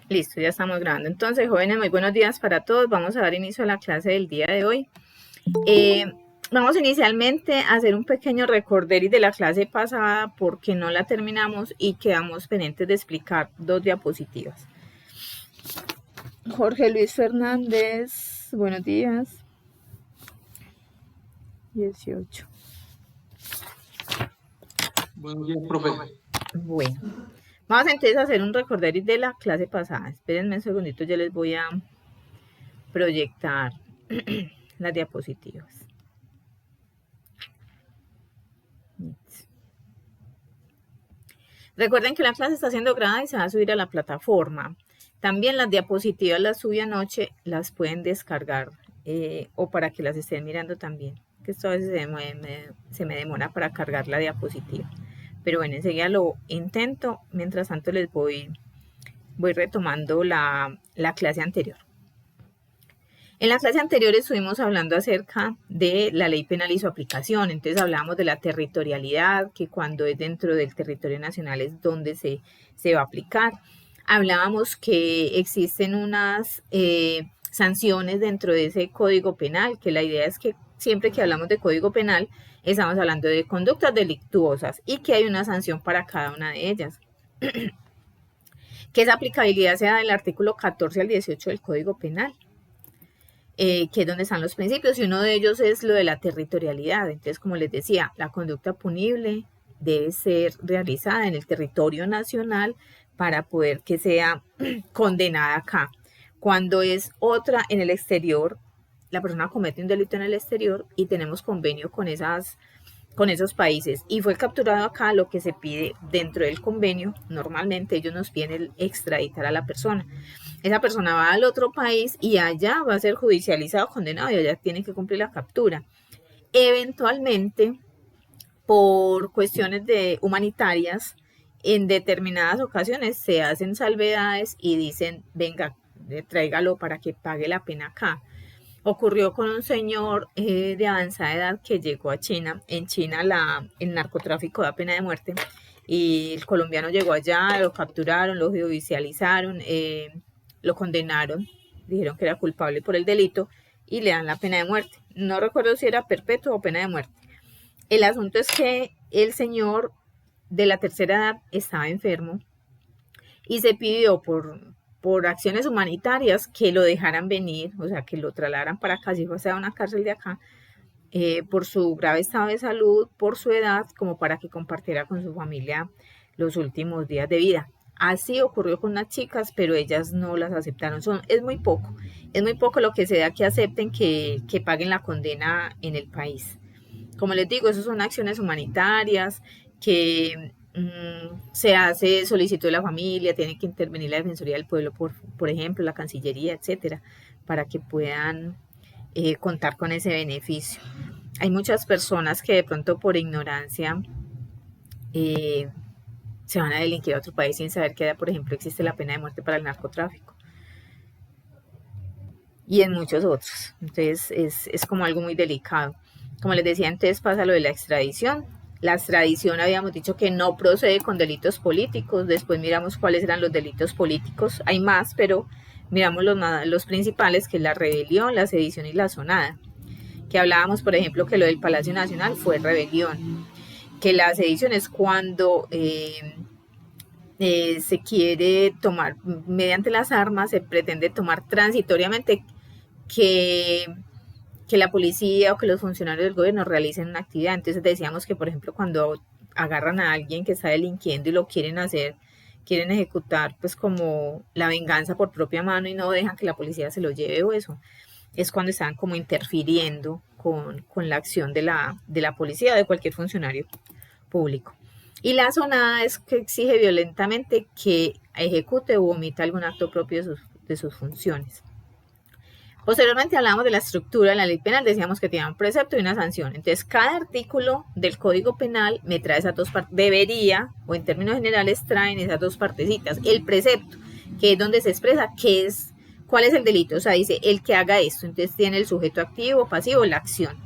Listo, ya estamos grabando. Entonces, jóvenes, muy buenos días para todos. Vamos a dar inicio a la clase del día de hoy. Vamos inicialmente a hacer un pequeño recorderis de la clase pasada porque no la terminamos y quedamos pendientes de explicar dos diapositivas. Jorge Luis Fernández, buenos días. 18. Buenos días, profe. Bueno, vamos entonces a hacer un recorderis de la clase pasada. Espérenme un segundito, yo les voy a proyectar las diapositivas. Recuerden que la clase está siendo grabada y se va a subir a la plataforma. También las diapositivas las subí anoche, las pueden descargar o para que las estén mirando también, que esto a veces se me demora para cargar la diapositiva. Pero bueno, enseguida lo intento, mientras tanto les voy retomando la clase anterior. En la clase anterior estuvimos hablando acerca de la ley penal y su aplicación. Entonces hablábamos de la territorialidad, que cuando es dentro del territorio nacional es donde se va a aplicar. Hablábamos que existen unas sanciones dentro de ese código penal, que la idea es que siempre que hablamos de código penal estamos hablando de conductas delictuosas y que hay una sanción para cada una de ellas. Que esa aplicabilidad sea del artículo 14 al 18 del código penal. Que es donde están los principios, y uno de ellos es lo de la territorialidad. Entonces, como les decía, la conducta punible debe ser realizada en el territorio nacional para poder que sea condenada acá. Cuando es otra en el exterior, la persona comete un delito en el exterior y tenemos convenio con esos países y fue capturado acá, lo que se pide dentro del convenio, normalmente ellos nos piden extraditar a la persona. Esa persona va al otro país y allá va a ser judicializado, condenado, y allá tiene que cumplir la captura. Eventualmente, por cuestiones humanitarias, en determinadas ocasiones se hacen salvedades y dicen, venga, tráigalo para que pague la pena acá. Ocurrió con un señor de avanzada edad que llegó a China. En China el narcotráfico da pena de muerte y el colombiano llegó allá, lo capturaron, lo judicializaron, lo condenaron, dijeron que era culpable por el delito y le dan la pena de muerte. No recuerdo si era perpetua o pena de muerte. El asunto es que el señor de la tercera edad estaba enfermo y se pidió por acciones humanitarias que lo dejaran venir, o sea, que lo trasladaran para acá, si fuese a una cárcel de acá, por su grave estado de salud, por su edad, como para que compartiera con su familia los últimos días de vida. Así ocurrió con unas chicas, pero ellas no las aceptaron. Es muy poco lo que se da que acepten que paguen la condena en el país. Como les digo, eso son acciones humanitarias que se hace solicitud de la familia, tiene que intervenir la Defensoría del Pueblo, por ejemplo, la Cancillería, etcétera, para que puedan contar con ese beneficio. Hay muchas personas que de pronto por ignorancia se van a delinquir a otro país sin saber que, por ejemplo, existe la pena de muerte para el narcotráfico y en muchos otros. Entonces es como algo muy delicado. Como les decía, entonces pasa lo de la extradición. La extradición habíamos dicho que no procede con delitos políticos. Después miramos cuáles eran los delitos políticos. Hay más, pero miramos los principales, que es la rebelión, la sedición y la sonada. Que hablábamos, por ejemplo, que lo del Palacio Nacional fue rebelión. Que la sedición es cuando se quiere tomar, mediante las armas, se pretende tomar transitoriamente que la policía o que los funcionarios del gobierno realicen una actividad. Entonces decíamos que, por ejemplo, cuando agarran a alguien que está delinquiendo y lo quieren ejecutar pues como la venganza por propia mano y no dejan que la policía se lo lleve, o eso, es cuando están como interfiriendo con la acción de la policía o de cualquier funcionario público. Y la sonada es que exige violentamente que ejecute o omita algún acto propio de sus funciones. Posteriormente hablamos de la estructura de la ley penal, decíamos que tenía un precepto y una sanción. Entonces, cada artículo del Código Penal me trae esas dos partes, debería, o en términos generales, traen esas dos partecitas. El precepto, que es donde se expresa cuál es el delito, o sea, dice el que haga esto, entonces tiene el sujeto activo, pasivo, la acción.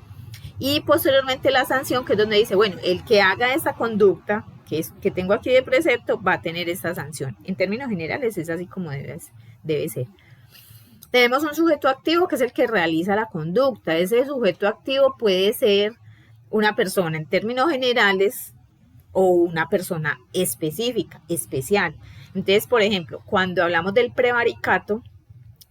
Y posteriormente la sanción, que es donde dice, bueno, el que haga esa conducta, que tengo aquí de precepto va a tener esta sanción. En términos generales es así como debe ser. Tenemos un sujeto activo que es el que realiza la conducta. Ese sujeto activo puede ser una persona en términos generales o una persona específica, especial. Entonces, por ejemplo, cuando hablamos del prevaricato,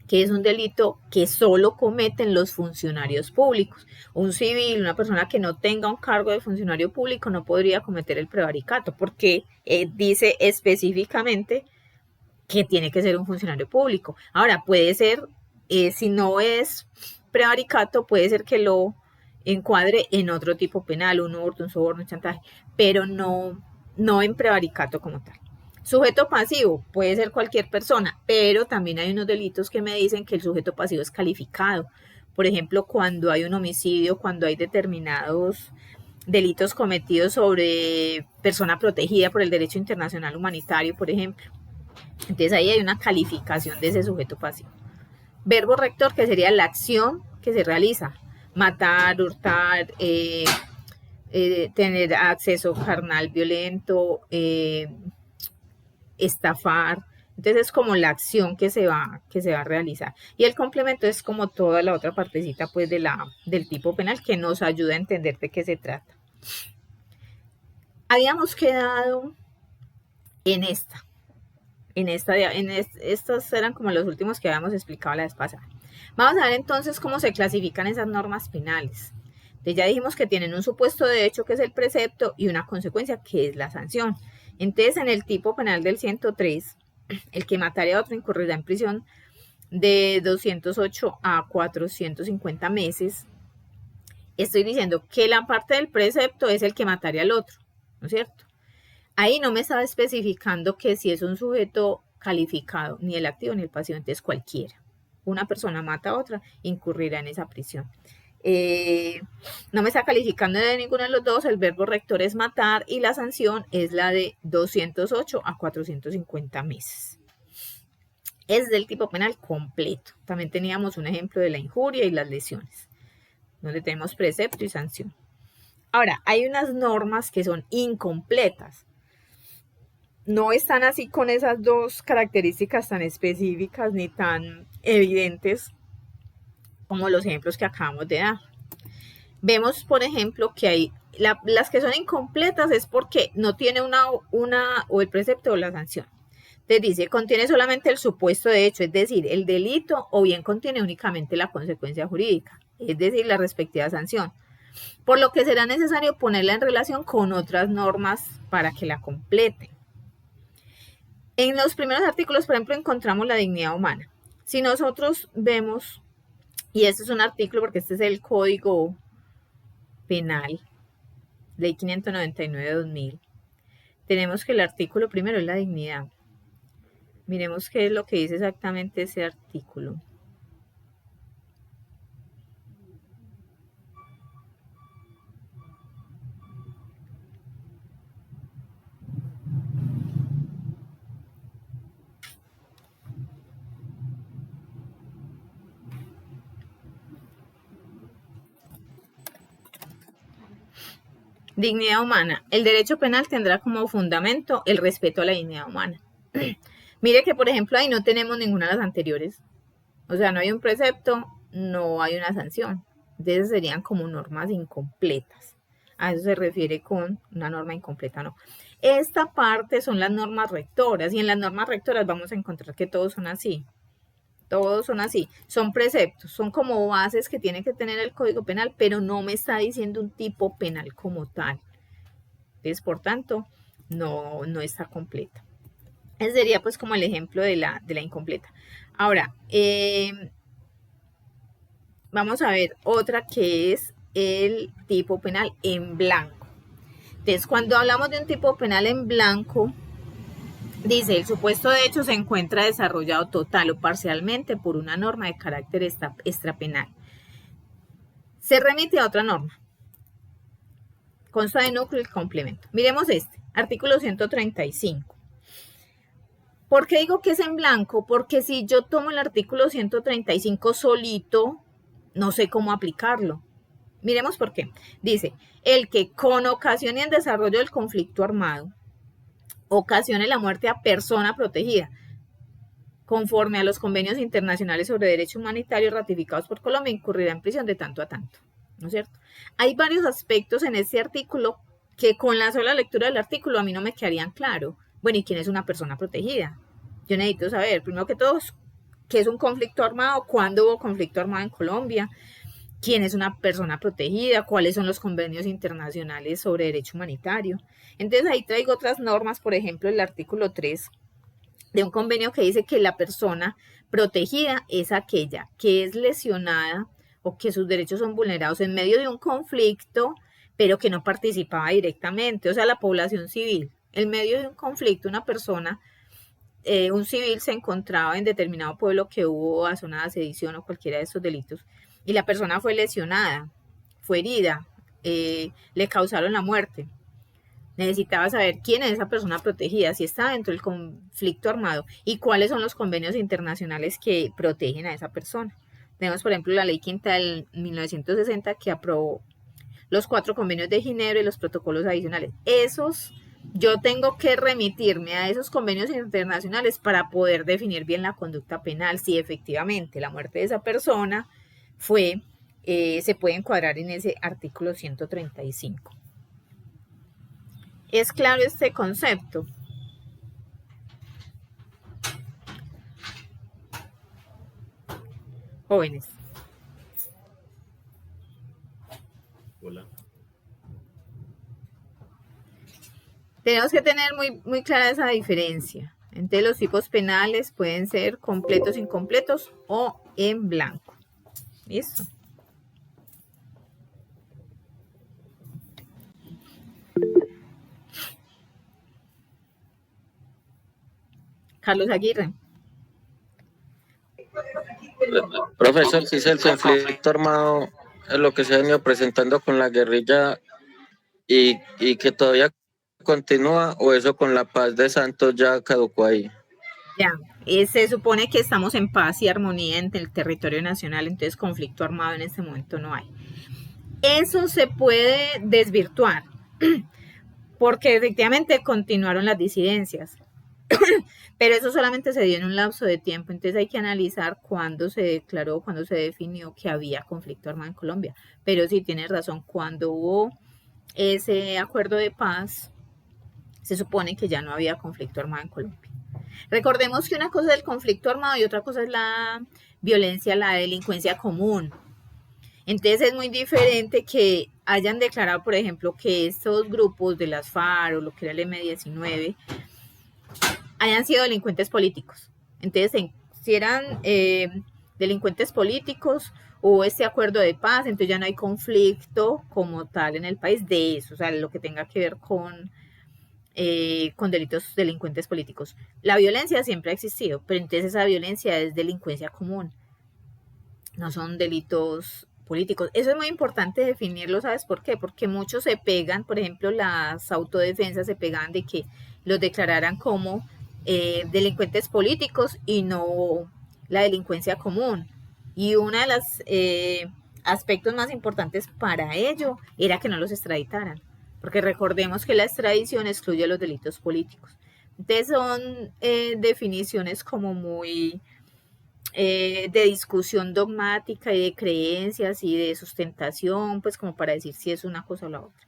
que es un delito que solo cometen los funcionarios públicos. Un civil, una persona que no tenga un cargo de funcionario público no podría cometer el prevaricato porque dice específicamente que tiene que ser un funcionario público. Ahora, puede ser, si no es prevaricato, puede ser que lo encuadre en otro tipo penal, un hurto, un soborno, un chantaje, pero no en prevaricato como tal. Sujeto pasivo puede ser cualquier persona, pero también hay unos delitos que me dicen que el sujeto pasivo es calificado. Por ejemplo, cuando hay un homicidio, cuando hay determinados delitos cometidos sobre persona protegida por el derecho internacional humanitario, por ejemplo. Entonces ahí hay una calificación de ese sujeto pasivo. Verbo rector, que sería la acción que se realiza. Matar, hurtar, tener acceso carnal violento, estafar. Entonces es como la acción que se va a realizar. Y el complemento es como toda la otra partecita pues del tipo penal que nos ayuda a entender de qué se trata. Habíamos quedado en estos eran como los últimos que habíamos explicado la vez pasada. Vamos a ver entonces cómo se clasifican esas normas penales. Entonces ya dijimos que tienen un supuesto de hecho que es el precepto y una consecuencia que es la sanción. Entonces en el tipo penal del 103, el que matare a otro incurrirá en prisión de 208 a 450 meses. Estoy diciendo que la parte del precepto es el que mataría al otro, ¿no es cierto? Ahí no me estaba especificando que si es un sujeto calificado, ni el activo ni el pasivo, entonces cualquiera. Una persona mata a otra, incurrirá en esa prisión. No me está calificando de ninguno de los dos, el verbo rector es matar y la sanción es la de 208 a 450 meses. Es del tipo penal completo. También teníamos un ejemplo de la injuria y las lesiones, donde tenemos precepto y sanción. Ahora, hay unas normas que son incompletas. No están así con esas dos características tan específicas ni tan evidentes como los ejemplos que acabamos de dar. Vemos, por ejemplo, que hay las que son incompletas es porque no tiene una o el precepto o la sanción. Entonces dice, contiene solamente el supuesto de hecho, es decir, el delito, o bien contiene únicamente la consecuencia jurídica, es decir, la respectiva sanción. Por lo que será necesario ponerla en relación con otras normas para que la completen. En los primeros artículos, por ejemplo, encontramos la dignidad humana. Si nosotros vemos, y este es un artículo porque este es el Código Penal, Ley 599/2000, tenemos que el artículo primero es la dignidad. Miremos qué es lo que dice exactamente ese artículo. Dignidad humana. El derecho penal tendrá como fundamento el respeto a la dignidad humana. Mire que, por ejemplo, ahí no tenemos ninguna de las anteriores. O sea, no hay un precepto, no hay una sanción. Entonces serían como normas incompletas. A eso se refiere con una norma incompleta, no. Esta parte son las normas rectoras y en las normas rectoras vamos a encontrar que todos son así. Todos son así, son preceptos, son como bases que tiene que tener el Código Penal, pero no me está diciendo un tipo penal como tal. Entonces, por tanto, no está completa. Ese sería pues como el ejemplo de la incompleta. Ahora, vamos a ver otra que es el tipo penal en blanco. Entonces, cuando hablamos de un tipo penal en blanco, dice, el supuesto de hecho se encuentra desarrollado total o parcialmente por una norma de carácter extrapenal. Se remite a otra norma. Consta de núcleo y complemento. Miremos este, artículo 135. ¿Por qué digo que es en blanco? Porque si yo tomo el artículo 135 solito, no sé cómo aplicarlo. Miremos por qué. Dice, el que con ocasión y en desarrollo del conflicto armado, ocasione la muerte a persona protegida, conforme a los convenios internacionales sobre derecho humanitario ratificados por Colombia, incurrirá en prisión de tanto a tanto, ¿no es cierto? Hay varios aspectos en este artículo que con la sola lectura del artículo a mí no me quedarían claro. Bueno, ¿y quién es una persona protegida? Yo necesito saber, primero que todo, qué es un conflicto armado, cuándo hubo conflicto armado en Colombia, quién es una persona protegida, cuáles son los convenios internacionales sobre derecho humanitario. Entonces ahí traigo otras normas, por ejemplo, el artículo 3 de un convenio que dice que la persona protegida es aquella que es lesionada o que sus derechos son vulnerados en medio de un conflicto, pero que no participaba directamente, o sea, la población civil. En medio de un conflicto, una persona, un civil se encontraba en determinado pueblo que hubo zona de sedición o cualquiera de estos delitos, y la persona fue lesionada, fue herida, le causaron la muerte. Necesitaba saber quién es esa persona protegida, si está dentro del conflicto armado y cuáles son los convenios internacionales que protegen a esa persona. Tenemos, por ejemplo, la Ley Quinta del 1960 que aprobó los 4 convenios de Ginebra y los protocolos adicionales. Yo tengo que remitirme a esos convenios internacionales para poder definir bien la conducta penal, si efectivamente la muerte de esa persona se puede encuadrar en ese artículo 135. ¿Es claro este concepto? Jóvenes. Hola. Tenemos que tener muy clara esa diferencia. Entonces los tipos penales pueden ser completos, incompletos o en blanco. ¿Listo? Carlos Aguirre. Profesor, si es el conflicto armado, es lo que se ha venido presentando con la guerrilla y que todavía continúa, o eso con la paz de Santos ya caducó ahí. Ya, se supone que estamos en paz y armonía en el territorio nacional, entonces conflicto armado en este momento no hay. Eso se puede desvirtuar, porque efectivamente continuaron las disidencias, pero eso solamente se dio en un lapso de tiempo, entonces hay que analizar cuándo se declaró, cuándo se definió que había conflicto armado en Colombia. Pero sí tienes razón, cuando hubo ese acuerdo de paz, se supone que ya no había conflicto armado en Colombia. Recordemos que una cosa es el conflicto armado y otra cosa es la violencia, la delincuencia común. Entonces es muy diferente que hayan declarado, por ejemplo, que estos grupos de las FARC o lo que era el M-19 hayan sido delincuentes políticos. Entonces, si eran delincuentes políticos, hubo este acuerdo de paz, entonces ya no hay conflicto como tal en el país de eso, o sea, lo que tenga que ver con delitos delincuentes políticos. La violencia siempre ha existido, pero entonces esa violencia es delincuencia común, no son delitos políticos. Eso es muy importante definirlo, ¿sabes por qué? Porque muchos se pegan, por ejemplo, las autodefensas se pegan de que los declararan como delincuentes políticos y no la delincuencia común. Y uno de los aspectos más importantes para ello era que no los extraditaran, porque recordemos que la extradición excluye los delitos políticos. Entonces son definiciones como muy de discusión dogmática y de creencias y de sustentación, pues como para decir si es una cosa o la otra.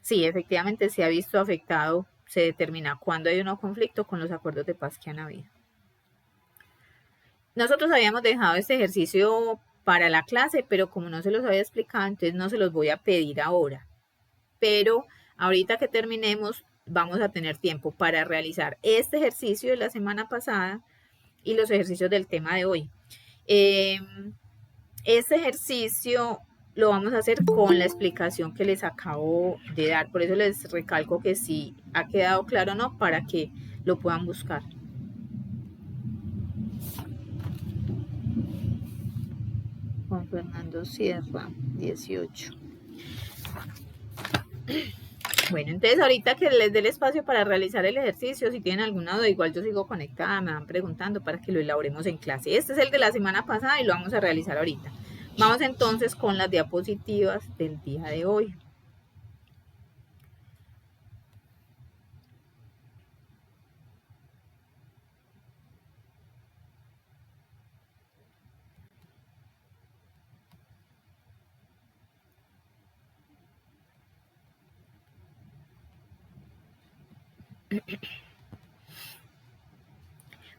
Sí, efectivamente se ha visto afectado, se determina cuándo hay un conflicto con los acuerdos de paz que han habido. Nosotros habíamos dejado este ejercicio para la clase, pero como no se los había explicado, entonces no se los voy a pedir ahora. Pero ahorita que terminemos, vamos a tener tiempo para realizar este ejercicio de la semana pasada y los ejercicios del tema de hoy. Este ejercicio lo vamos a hacer con la explicación que les acabo de dar. Por eso les recalco que si ha quedado claro o no, para que lo puedan buscar. Juan Fernando Sierra, 18. Bueno, entonces ahorita que les dé el espacio para realizar el ejercicio, si tienen alguna duda, igual yo sigo conectada, me van preguntando para que lo elaboremos en clase. Este es el de la semana pasada y lo vamos a realizar ahorita. Vamos entonces con las diapositivas del día de hoy.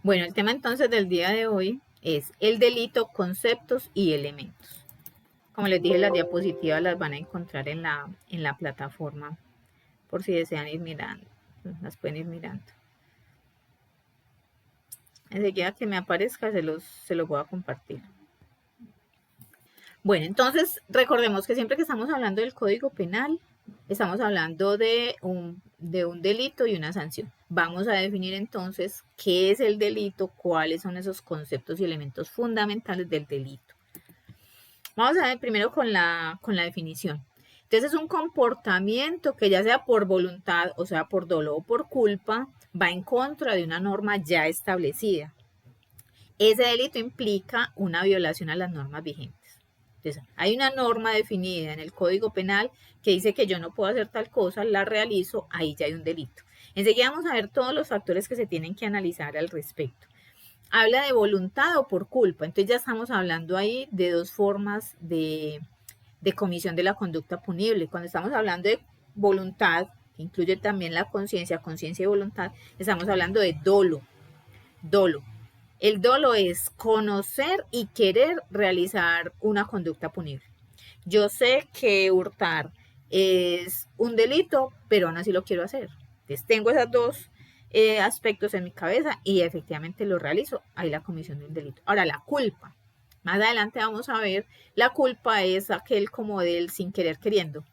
Bueno, el tema entonces del día de hoy es el delito, conceptos y elementos. Como les dije, las diapositivas las van a encontrar en la plataforma por si desean ir mirando. Las pueden ir mirando. Enseguida que me aparezca se los voy a compartir. Bueno, entonces recordemos que siempre que estamos hablando del Código Penal, estamos hablando de un delito y una sanción. Vamos a definir entonces qué es el delito, cuáles son esos conceptos y elementos fundamentales del delito. Vamos a ver primero con la definición. Entonces es un comportamiento que ya sea por voluntad, o sea, por dolo o por culpa, va en contra de una norma ya establecida. Ese delito implica una violación a las normas vigentes. Entonces, hay una norma definida en el Código Penal que dice que yo no puedo hacer tal cosa, la realizo, ahí ya hay un delito. Enseguida vamos a ver todos los factores que se tienen que analizar al respecto. Habla de voluntad o por culpa, entonces ya estamos hablando ahí de dos formas de comisión de la conducta punible. Cuando estamos hablando de voluntad, que incluye también la conciencia y voluntad, estamos hablando de dolo. El dolo es conocer y querer realizar una conducta punible. Yo sé que hurtar es un delito, pero aún así lo quiero hacer. Entonces tengo esos dos aspectos en mi cabeza y efectivamente lo realizo. Ahí la comisión del delito. Ahora, la culpa. Más adelante vamos a ver, la culpa es aquel como del sin querer queriendo.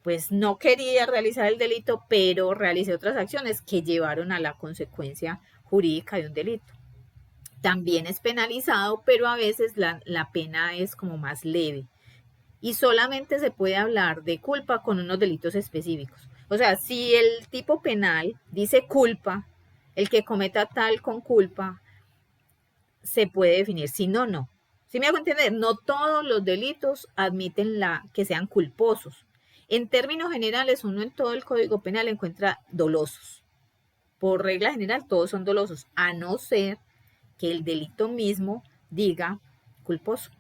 Pues no quería realizar el delito, pero realicé otras acciones que llevaron a la consecuencia jurídica de un delito. También es penalizado, pero a veces la pena es como más leve. Y solamente se puede hablar de culpa con unos delitos específicos. O sea, si el tipo penal dice culpa, el que cometa tal con culpa, se puede definir. Si no, no. Si me hago entender, no todos los delitos admiten que sean culposos. En términos generales, uno en todo el Código Penal encuentra dolosos. Por regla general, todos son dolosos, a no ser que el delito mismo diga culposo.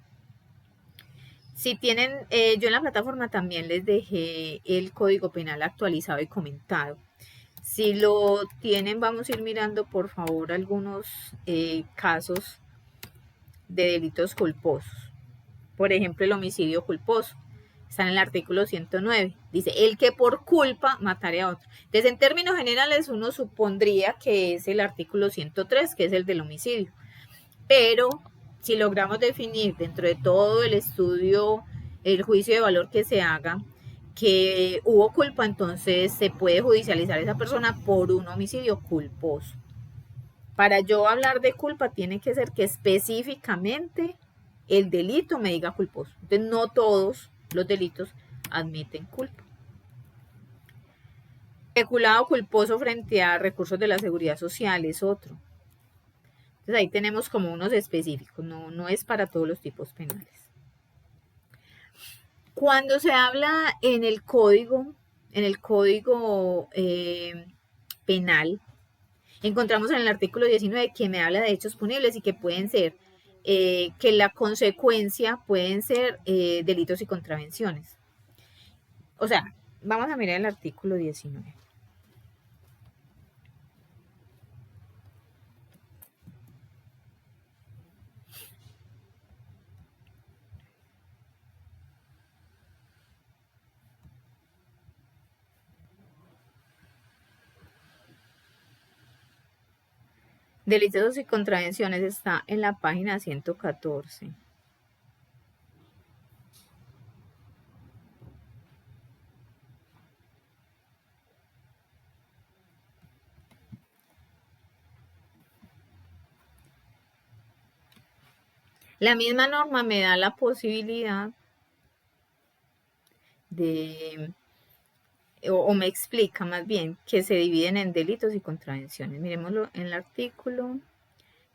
Si tienen, yo en la plataforma también les dejé el Código Penal actualizado y comentado. Si lo tienen, vamos a ir mirando por favor algunos casos de delitos culposos. Por ejemplo, el homicidio culposo. Está en el artículo 109. Dice, el que por culpa matare a otro. Entonces, en términos generales, uno supondría que es el artículo 103, que es el del homicidio. Pero si logramos definir dentro de todo el estudio, el juicio de valor que se haga, que hubo culpa, entonces se puede judicializar a esa persona por un homicidio culposo. Para yo hablar de culpa tiene que ser que específicamente el delito me diga culposo. Entonces no todos los delitos admiten culpa. Peculado culposo frente a recursos de la seguridad social es otro. Entonces ahí tenemos como unos específicos, no es para todos los tipos penales. Cuando se habla en el código penal, encontramos en el artículo 19 que me habla de hechos punibles y que pueden ser, que la consecuencia pueden ser delitos y contravenciones. O sea, vamos a mirar el artículo 19. Delitos y contravenciones está en la página 114. La misma norma me da la posibilidad de, o me explica más bien, que se dividen en delitos y contravenciones. Miremoslo en el artículo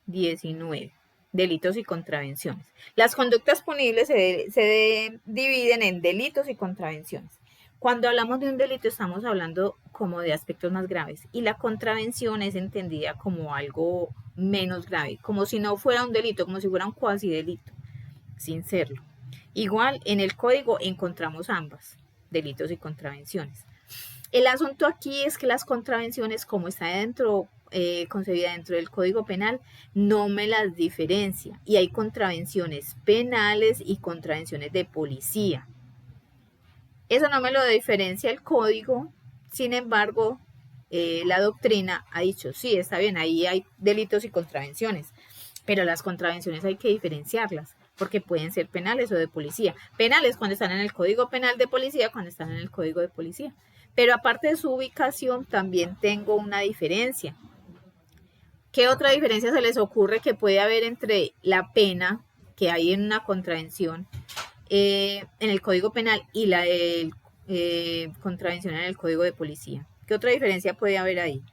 19, delitos y contravenciones. Las conductas punibles se dividen en delitos y contravenciones. Cuando hablamos de un delito estamos hablando como de aspectos más graves y la contravención es entendida como algo menos grave, como si no fuera un delito, como si fuera un cuasi delito, sin serlo. Igual en el código encontramos ambas, delitos y contravenciones. El asunto aquí es que las contravenciones, como está concebida dentro del Código Penal, no me las diferencia. Y hay contravenciones penales y contravenciones de policía. Eso no me lo diferencia el código, sin embargo, la doctrina ha dicho, sí, está bien, ahí hay delitos y contravenciones, pero las contravenciones hay que diferenciarlas, porque pueden ser penales o de policía. Penales cuando están en el Código Penal, de policía cuando están en el Código de Policía. Pero aparte de su ubicación, también tengo una diferencia. ¿Qué otra diferencia se les ocurre que puede haber entre la pena que hay en una contravención en el Código Penal y la de contravención en el Código de Policía? ¿Qué otra diferencia puede haber ahí?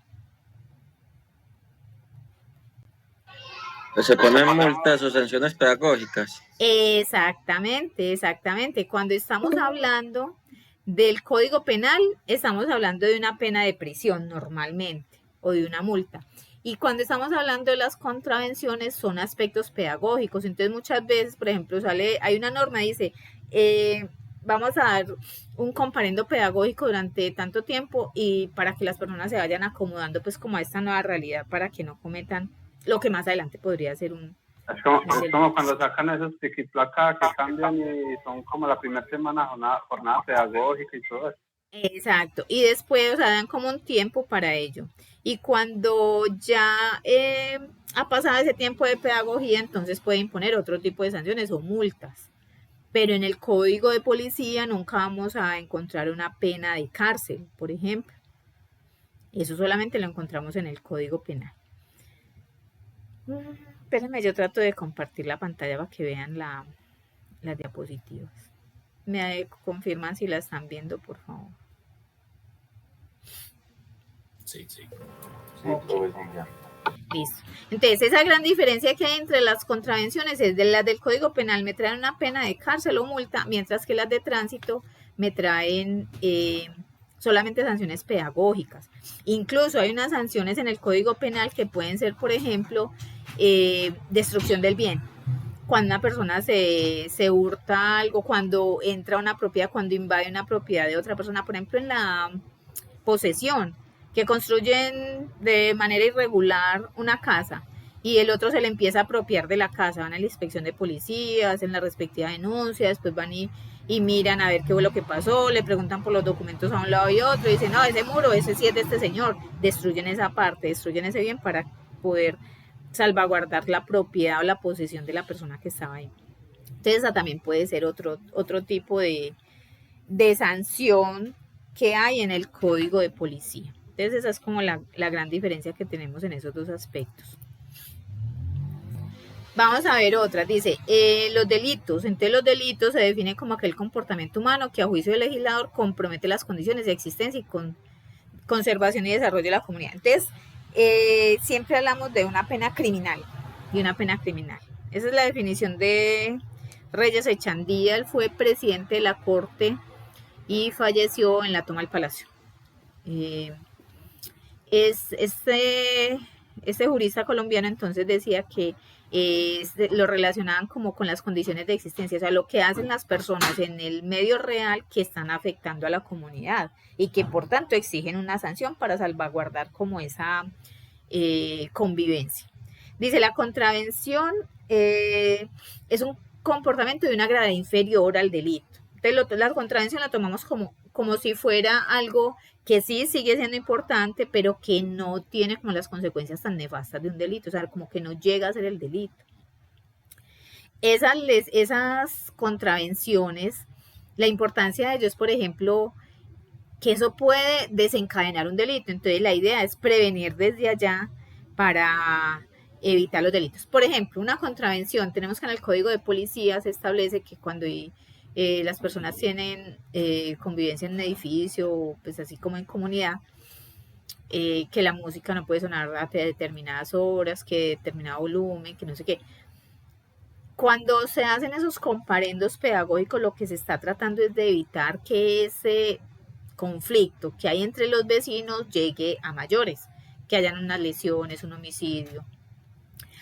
Pues se ponen multas o sanciones pedagógicas. Exactamente, exactamente. Cuando estamos hablando del Código Penal, estamos hablando de una pena de prisión normalmente o de una multa. Y cuando estamos hablando de las contravenciones son aspectos pedagógicos. Entonces muchas veces, por ejemplo, hay una norma dice, vamos a dar un comparendo pedagógico durante tanto tiempo y para que las personas se vayan acomodando pues como a esta nueva realidad para que no cometan lo que más adelante podría ser un... Es como cuando sacan esos tiquiplacas que cambian y son como la primera semana jornada pedagógica y todo eso. Exacto, y después, o sea, dan como un tiempo para ello. Y cuando ya ha pasado ese tiempo de pedagogía, entonces puede imponer otro tipo de sanciones o multas. Pero en el Código de Policía nunca vamos a encontrar una pena de cárcel, por ejemplo. Eso solamente lo encontramos en el Código Penal. Espérenme, yo trato de compartir la pantalla para que vean las diapositivas. Me confirman si la están viendo, por favor. Sí, sí. Okay. Listo. Entonces, esa gran diferencia que hay entre las contravenciones es de las del Código Penal me traen una pena de cárcel o multa, mientras que las de tránsito me traen solamente sanciones pedagógicas. Incluso hay unas sanciones en el Código Penal que pueden ser, por ejemplo, destrucción del bien. Cuando una persona se hurta algo, cuando entra a una propiedad, cuando invade una propiedad de otra persona, por ejemplo, en la posesión, que construyen de manera irregular una casa y el otro se le empieza a apropiar de la casa, van a la inspección de policía, hacen la respectiva denuncia, después van y miran a ver qué fue lo que pasó, le preguntan por los documentos a un lado y otro, y dicen, no, ese muro, ese sí es de este señor, destruyen esa parte, destruyen ese bien para poder salvaguardar la propiedad o la posesión de la persona que estaba ahí. Entonces esa también puede ser otro tipo de sanción que hay en el Código de Policía. Entonces esa es como la gran diferencia que tenemos en esos dos aspectos. Vamos a ver otra, dice, los delitos. Entonces los delitos se definen como aquel comportamiento humano que a juicio del legislador compromete las condiciones de existencia y conservación y desarrollo de la comunidad. Entonces, siempre hablamos de una pena criminal, Esa es la definición de Reyes Echandía. Él fue presidente de la Corte y falleció en la toma del Palacio. Este jurista colombiano entonces decía que lo relacionaban como con las condiciones de existencia, o sea, lo que hacen las personas en el medio real que están afectando a la comunidad y que por tanto exigen una sanción para salvaguardar como esa convivencia. Dice, la contravención es un comportamiento de una gravedad inferior al delito. Entonces, la contravención la tomamos como si fuera algo que sí sigue siendo importante, pero que no tiene como las consecuencias tan nefastas de un delito, o sea, como que no llega a ser el delito. Esas contravenciones, la importancia de ello es, por ejemplo, que eso puede desencadenar un delito. Entonces, la idea es prevenir desde allá para evitar los delitos. Por ejemplo, una contravención, tenemos que en el Código de Policía se establece que cuando las personas tienen convivencia en un edificio, pues así como en comunidad, que la música no puede sonar a determinadas horas, que determinado volumen, que no sé qué. Cuando se hacen esos comparendos pedagógicos, lo que se está tratando es de evitar que ese conflicto que hay entre los vecinos llegue a mayores, que hayan unas lesiones, un homicidio.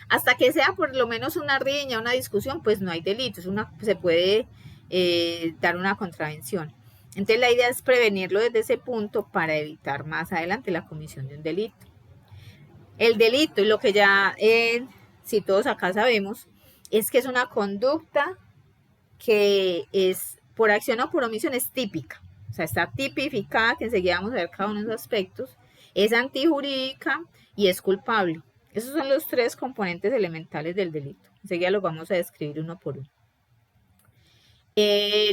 Hasta que sea por lo menos una riña, una discusión, pues no hay delitos, se puede dar una contravención. Entonces la idea es prevenirlo desde ese punto para evitar más adelante la comisión de un delito. El delito, y lo que ya, si todos acá sabemos, es que es una conducta que es por acción o por omisión, es típica. O sea, está tipificada, que enseguida vamos a ver cada uno de los aspectos, es antijurídica y es culpable. Esos son los tres componentes elementales del delito. Enseguida los vamos a describir uno por uno.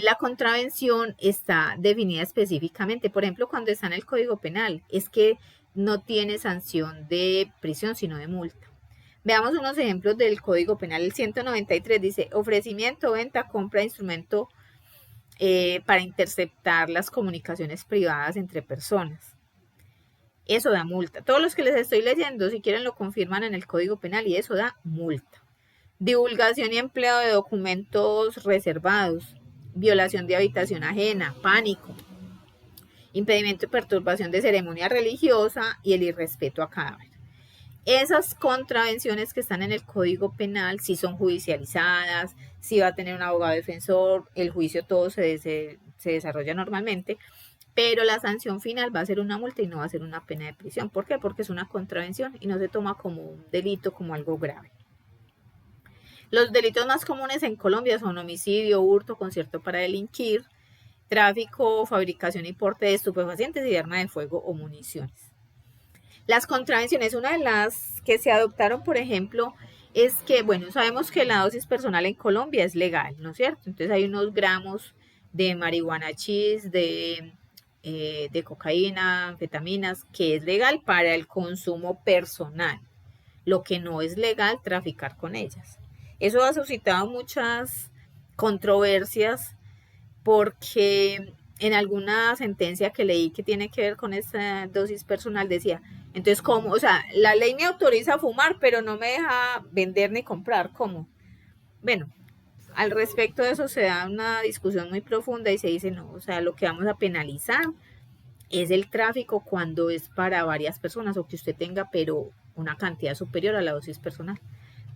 La contravención está definida específicamente. Por ejemplo, cuando está en el Código Penal, es que no tiene sanción de prisión, sino de multa. Veamos unos ejemplos del Código Penal. El 193 dice, ofrecimiento, venta, compra de instrumento para interceptar las comunicaciones privadas entre personas. Eso da multa. Todos los que les estoy leyendo, si quieren lo confirman en el Código Penal y eso da multa. Divulgación y empleo de documentos reservados, violación de habitación ajena, pánico, impedimento y perturbación de ceremonia religiosa y el irrespeto a cadáver. Esas contravenciones que están en el Código Penal, si son judicializadas, si va a tener un abogado defensor, el juicio todo se desarrolla normalmente, pero la sanción final va a ser una multa y no va a ser una pena de prisión. ¿Por qué? Porque es una contravención y no se toma como un delito, como algo grave. Los delitos más comunes en Colombia son homicidio, hurto, concierto para delinquir, tráfico, fabricación y porte de estupefacientes y de arma de fuego o municiones. Las contravenciones, una de las que se adoptaron, por ejemplo, es que, bueno, sabemos que la dosis personal en Colombia es legal, ¿no es cierto? Entonces hay unos gramos de marihuana chis, de cocaína, anfetaminas, que es legal para el consumo personal. Lo que no es legal, traficar con ellas. Eso ha suscitado muchas controversias porque en alguna sentencia que leí que tiene que ver con esa dosis personal decía, entonces, ¿cómo? O sea, la ley me autoriza a fumar, pero no me deja vender ni comprar, ¿cómo? Bueno, al respecto de eso se da una discusión muy profunda y se dice, no, o sea, lo que vamos a penalizar es el tráfico cuando es para varias personas o que usted tenga, pero una cantidad superior a la dosis personal.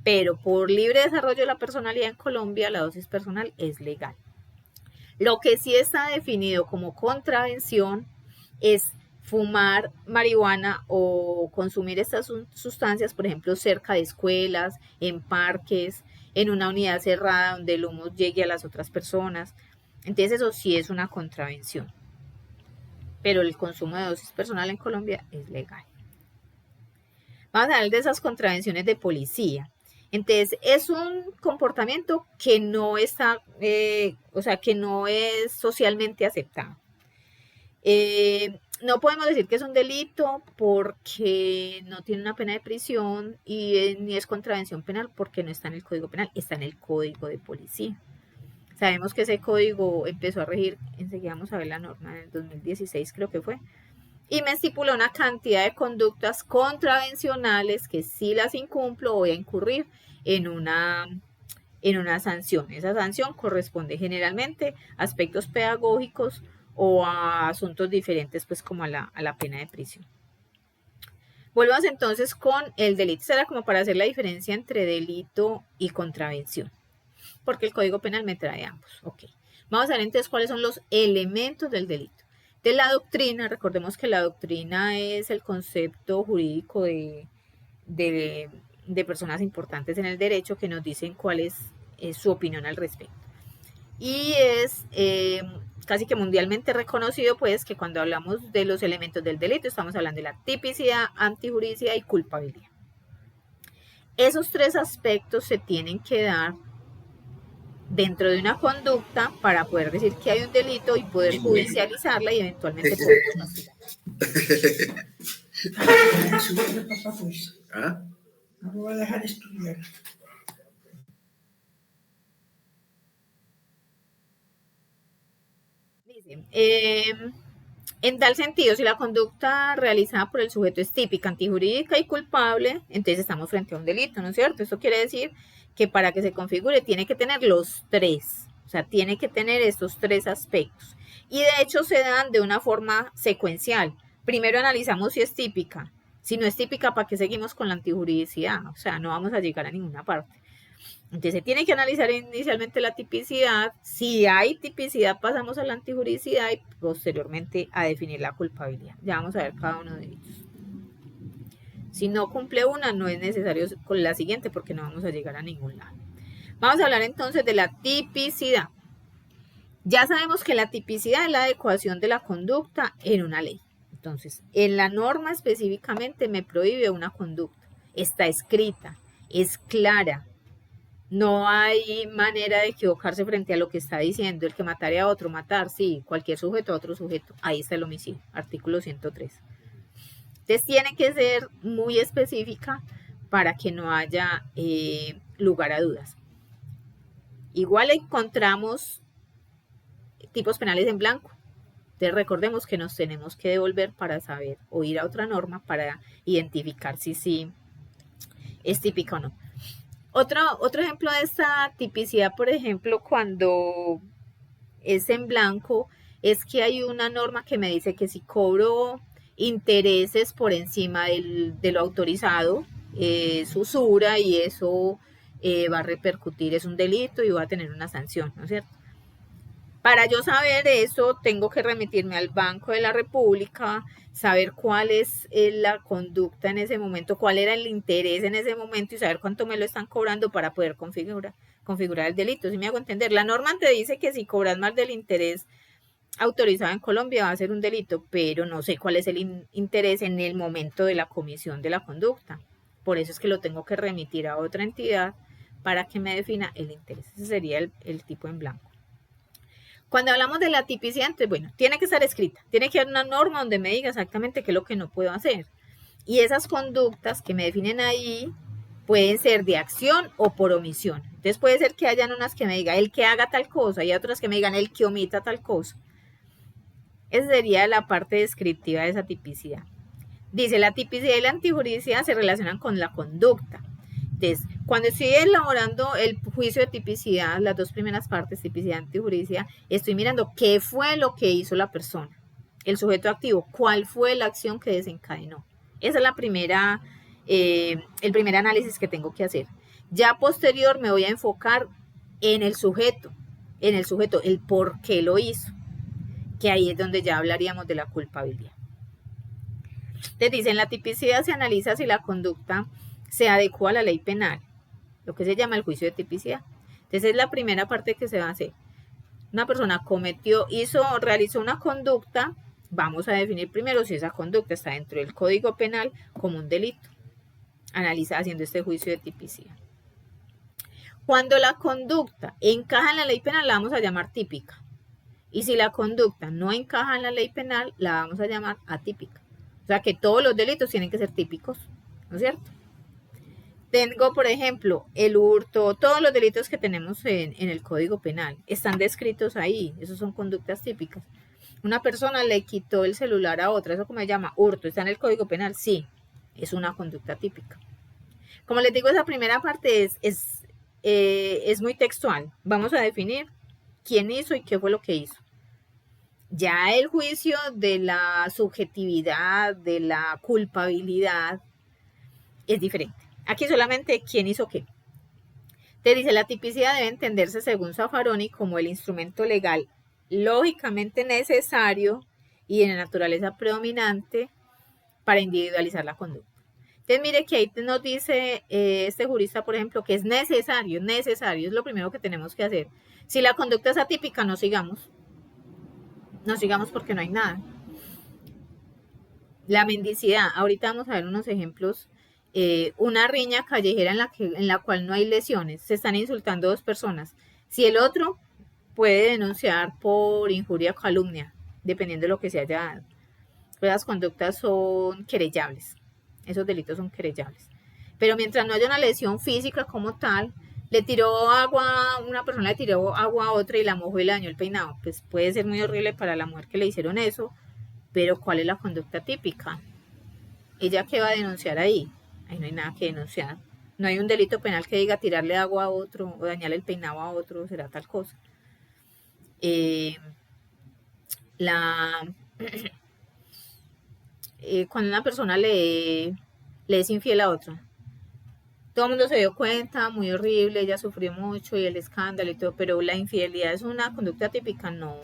Pero por libre desarrollo de la personalidad en Colombia, la dosis personal es legal. Lo que sí está definido como contravención es fumar marihuana o consumir estas sustancias, por ejemplo, cerca de escuelas, en parques, en una unidad cerrada donde el humo llegue a las otras personas. Entonces eso sí es una contravención. Pero el consumo de dosis personal en Colombia es legal. Vamos a hablar de esas contravenciones de policía. Entonces, es un comportamiento que no está, o sea, que no es socialmente aceptado. No podemos decir que es un delito porque no tiene una pena de prisión y ni es contravención penal porque no está en el Código Penal, está en el Código de Policía. Sabemos que ese código empezó a regir, enseguida vamos a ver la norma en el 2016 creo que fue, y me estipuló una cantidad de conductas contravencionales que si las incumplo voy a incurrir en una sanción. Esa sanción corresponde generalmente a aspectos pedagógicos o a asuntos diferentes, pues como a la pena de prisión. Volvamos entonces con el delito. Será como para hacer la diferencia entre delito y contravención, porque el Código Penal me trae ambos. Ok. Vamos a ver entonces cuáles son los elementos del delito. De la doctrina, recordemos que la doctrina es el concepto jurídico de personas importantes en el derecho que nos dicen cuál es su opinión al respecto. Y es casi que mundialmente reconocido, pues, que cuando hablamos de los elementos del delito, estamos hablando de la tipicidad, antijuridicidad y culpabilidad. Esos tres aspectos se tienen que dar dentro de una conducta para poder decir que hay un delito y poder judicializarla y eventualmente poder castigarla. ¿Ah? No me voy a dejar estudiar. Dice, en tal sentido, si la conducta realizada por el sujeto es típica, antijurídica y culpable, entonces estamos frente a un delito, ¿no es cierto? Eso quiere decir que para que se configure tiene que tener los tres, o sea, tiene que tener estos tres aspectos. Y de hecho se dan de una forma secuencial. Primero analizamos si es típica. Si no es típica, ¿para qué seguimos con la antijuridicidad? O sea, no vamos a llegar a ninguna parte. Entonces se tiene que analizar inicialmente la tipicidad. Si hay tipicidad, pasamos a la antijuricidad y posteriormente a definir la culpabilidad. Ya vamos a ver cada uno de ellos. Si no cumple una, no es necesario con la siguiente porque no vamos a llegar a ningún lado. Vamos a hablar entonces de la tipicidad. Ya sabemos que la tipicidad es la adecuación de la conducta en una ley. Entonces, en la norma específicamente me prohíbe una conducta. Está escrita, es clara. No hay manera de equivocarse frente a lo que está diciendo. El que matare a otro, matar, sí, cualquier sujeto a otro sujeto. Ahí está el homicidio, artículo 103. Entonces tiene que ser muy específica para que no haya lugar a dudas. Igual encontramos tipos penales en blanco. Entonces recordemos que nos tenemos que devolver para saber o ir a otra norma para identificar si sí es típica o no. Otro ejemplo de esta tipicidad, por ejemplo, cuando es en blanco, es que hay una norma que me dice que si cobro intereses por encima de lo autorizado, es usura y eso va a repercutir, es un delito y va a tener una sanción, ¿no es cierto? Para yo saber eso, tengo que remitirme al Banco de la República, saber cuál es la conducta en ese momento, cuál era el interés en ese momento y saber cuánto me lo están cobrando para poder configurar el delito. Si me hago entender, la norma te dice que si cobras más del interés autorizado en Colombia va a ser un delito, pero no sé cuál es el interés en el momento de la comisión de la conducta. Por eso es que lo tengo que remitir a otra entidad para que me defina el interés. Ese sería el tipo en blanco. Cuando hablamos de la tipicidad, entonces, bueno, tiene que estar escrita, tiene que haber una norma donde me diga exactamente qué es lo que no puedo hacer. Y esas conductas que me definen ahí pueden ser de acción o por omisión. Entonces puede ser que hayan unas que me digan el que haga tal cosa y otras que me digan el que omita tal cosa. Esa sería la parte descriptiva de esa tipicidad. Dice, la tipicidad y la antijuricidad se relacionan con la conducta. Entonces, cuando estoy elaborando el juicio de tipicidad, las dos primeras partes, tipicidad y antijuricidad, estoy mirando qué fue lo que hizo la persona, el sujeto activo, cuál fue la acción que desencadenó. Esa es la primera, el primer análisis que tengo que hacer. Ya posterior me voy a enfocar en el sujeto, el por qué lo hizo, que ahí es donde ya hablaríamos de la culpabilidad. Te dicen, la tipicidad se analiza si la conducta se adecua a la ley penal, lo que se llama el juicio de tipicidad. Entonces es la primera parte que se va a hacer. Una persona realizó una conducta, vamos a definir primero si esa conducta está dentro del Código Penal como un delito, haciendo este juicio de tipicidad. Cuando la conducta encaja en la ley penal, la vamos a llamar típica. Y si la conducta no encaja en la ley penal, la vamos a llamar atípica. O sea que todos los delitos tienen que ser típicos, ¿no es cierto? Tengo, por ejemplo, el hurto, todos los delitos que tenemos en el Código Penal están descritos ahí, esos son conductas típicas. Una persona le quitó el celular a otra, ¿eso cómo se llama? Hurto, ¿está en el Código Penal? Sí, es una conducta típica. Como les digo, esa primera parte es muy textual. Vamos a definir quién hizo y qué fue lo que hizo. Ya el juicio de la subjetividad, de la culpabilidad, es diferente. Aquí solamente quién hizo qué. Te dice, la tipicidad debe entenderse según Zaffaroni como el instrumento legal lógicamente necesario y de naturaleza predominante para individualizar la conducta. Entonces mire que ahí nos dice este jurista, por ejemplo, que es necesario, es lo primero que tenemos que hacer. Si la conducta es atípica, no sigamos porque no hay nada. La mendicidad, ahorita vamos a ver unos ejemplos. Una riña callejera en la cual no hay lesiones, se están insultando dos personas. Si el otro puede denunciar por injuria o calumnia, dependiendo de lo que se haya dado. Las conductas son querellables, esos delitos son querellables. Pero mientras no haya una lesión física como tal, una persona le tiró agua a otra y la mojó y le dañó el peinado, pues puede ser muy horrible para la mujer que le hicieron eso, pero ¿cuál es la conducta típica? ¿Ella qué va a denunciar ahí? Ahí no hay nada que denunciar. No hay un delito penal que diga tirarle agua a otro o dañarle el peinado a otro, será tal cosa. Cuando una persona le es infiel a otra, Todo el mundo se dio cuenta, muy horrible, ella sufrió mucho y el escándalo y todo, pero la infidelidad es una conducta típica, no.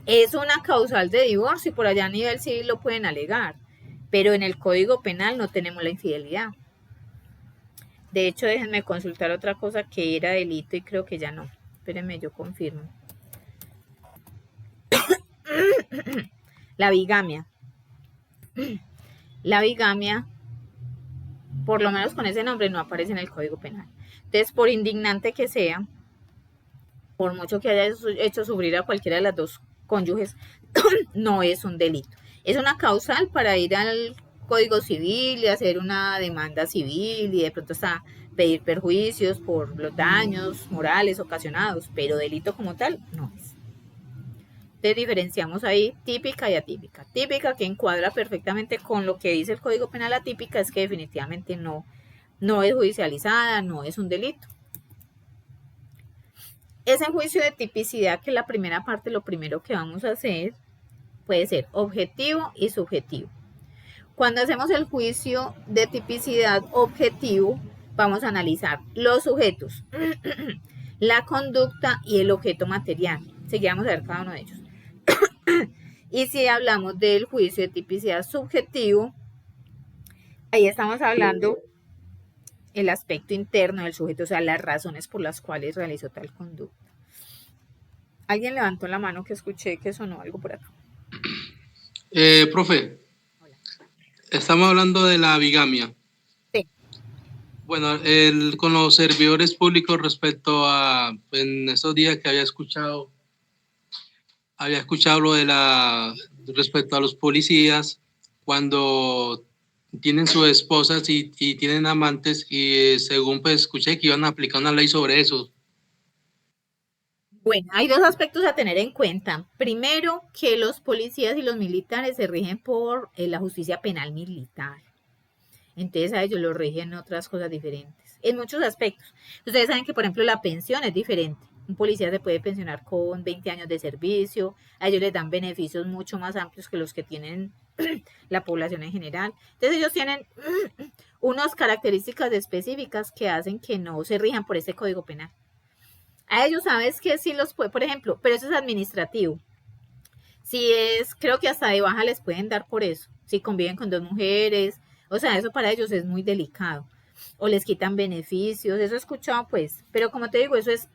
Es una causal de divorcio y por allá a nivel civil lo pueden alegar, pero en el Código Penal no tenemos la infidelidad. De hecho, déjenme consultar otra cosa que era delito y creo que ya no. Espérenme, yo confirmo. La bigamia. La bigamia, por lo menos con ese nombre, no aparece en el Código Penal. Entonces, por indignante que sea, por mucho que haya hecho sufrir a cualquiera de las dos cónyuges, no es un delito. Es una causal para ir al Código Civil y hacer una demanda civil y de pronto hasta pedir perjuicios por los daños morales ocasionados, pero delito como tal no es. Entonces diferenciamos ahí típica y atípica. Típica que encuadra perfectamente con lo que dice el Código Penal, atípica es que definitivamente no es judicializada, no es un delito. Ese juicio de tipicidad, que es la primera parte, lo primero que vamos a hacer, puede ser objetivo y subjetivo. Cuando hacemos el juicio de tipicidad objetivo, vamos a analizar los sujetos, la conducta y el objeto material. Seguimos a ver cada uno de ellos. Y si hablamos del juicio de tipicidad subjetivo, ahí estamos hablando el aspecto interno del sujeto, o sea, las razones por las cuales realizó tal conducta. Alguien levantó la mano que escuché que sonó algo por acá. Profe, Hola. estamos hablando de la bigamia. Sí. Bueno, con los servidores públicos respecto a, en estos días que había escuchado lo de respecto a los policías, cuando tienen sus esposas y tienen amantes y según pues escuché que iban a aplicar una ley sobre eso. Bueno, hay dos aspectos a tener en cuenta. Primero, que los policías y los militares se rigen por la justicia penal militar. Entonces a ellos los rigen otras cosas diferentes, en muchos aspectos. Ustedes saben que, por ejemplo, la pensión es diferente. Un policía se puede pensionar con 20 años de servicio, a ellos les dan beneficios mucho más amplios que los que tienen la población en general. Entonces ellos tienen unas características específicas que hacen que no se rijan por ese código penal. A ellos sabes que sí los puede, por ejemplo, pero eso es administrativo. Si es, creo que hasta de baja les pueden dar por eso, si conviven con dos mujeres, o sea, eso para ellos es muy delicado. O les quitan beneficios, eso he escuchado pues, pero como te digo, eso es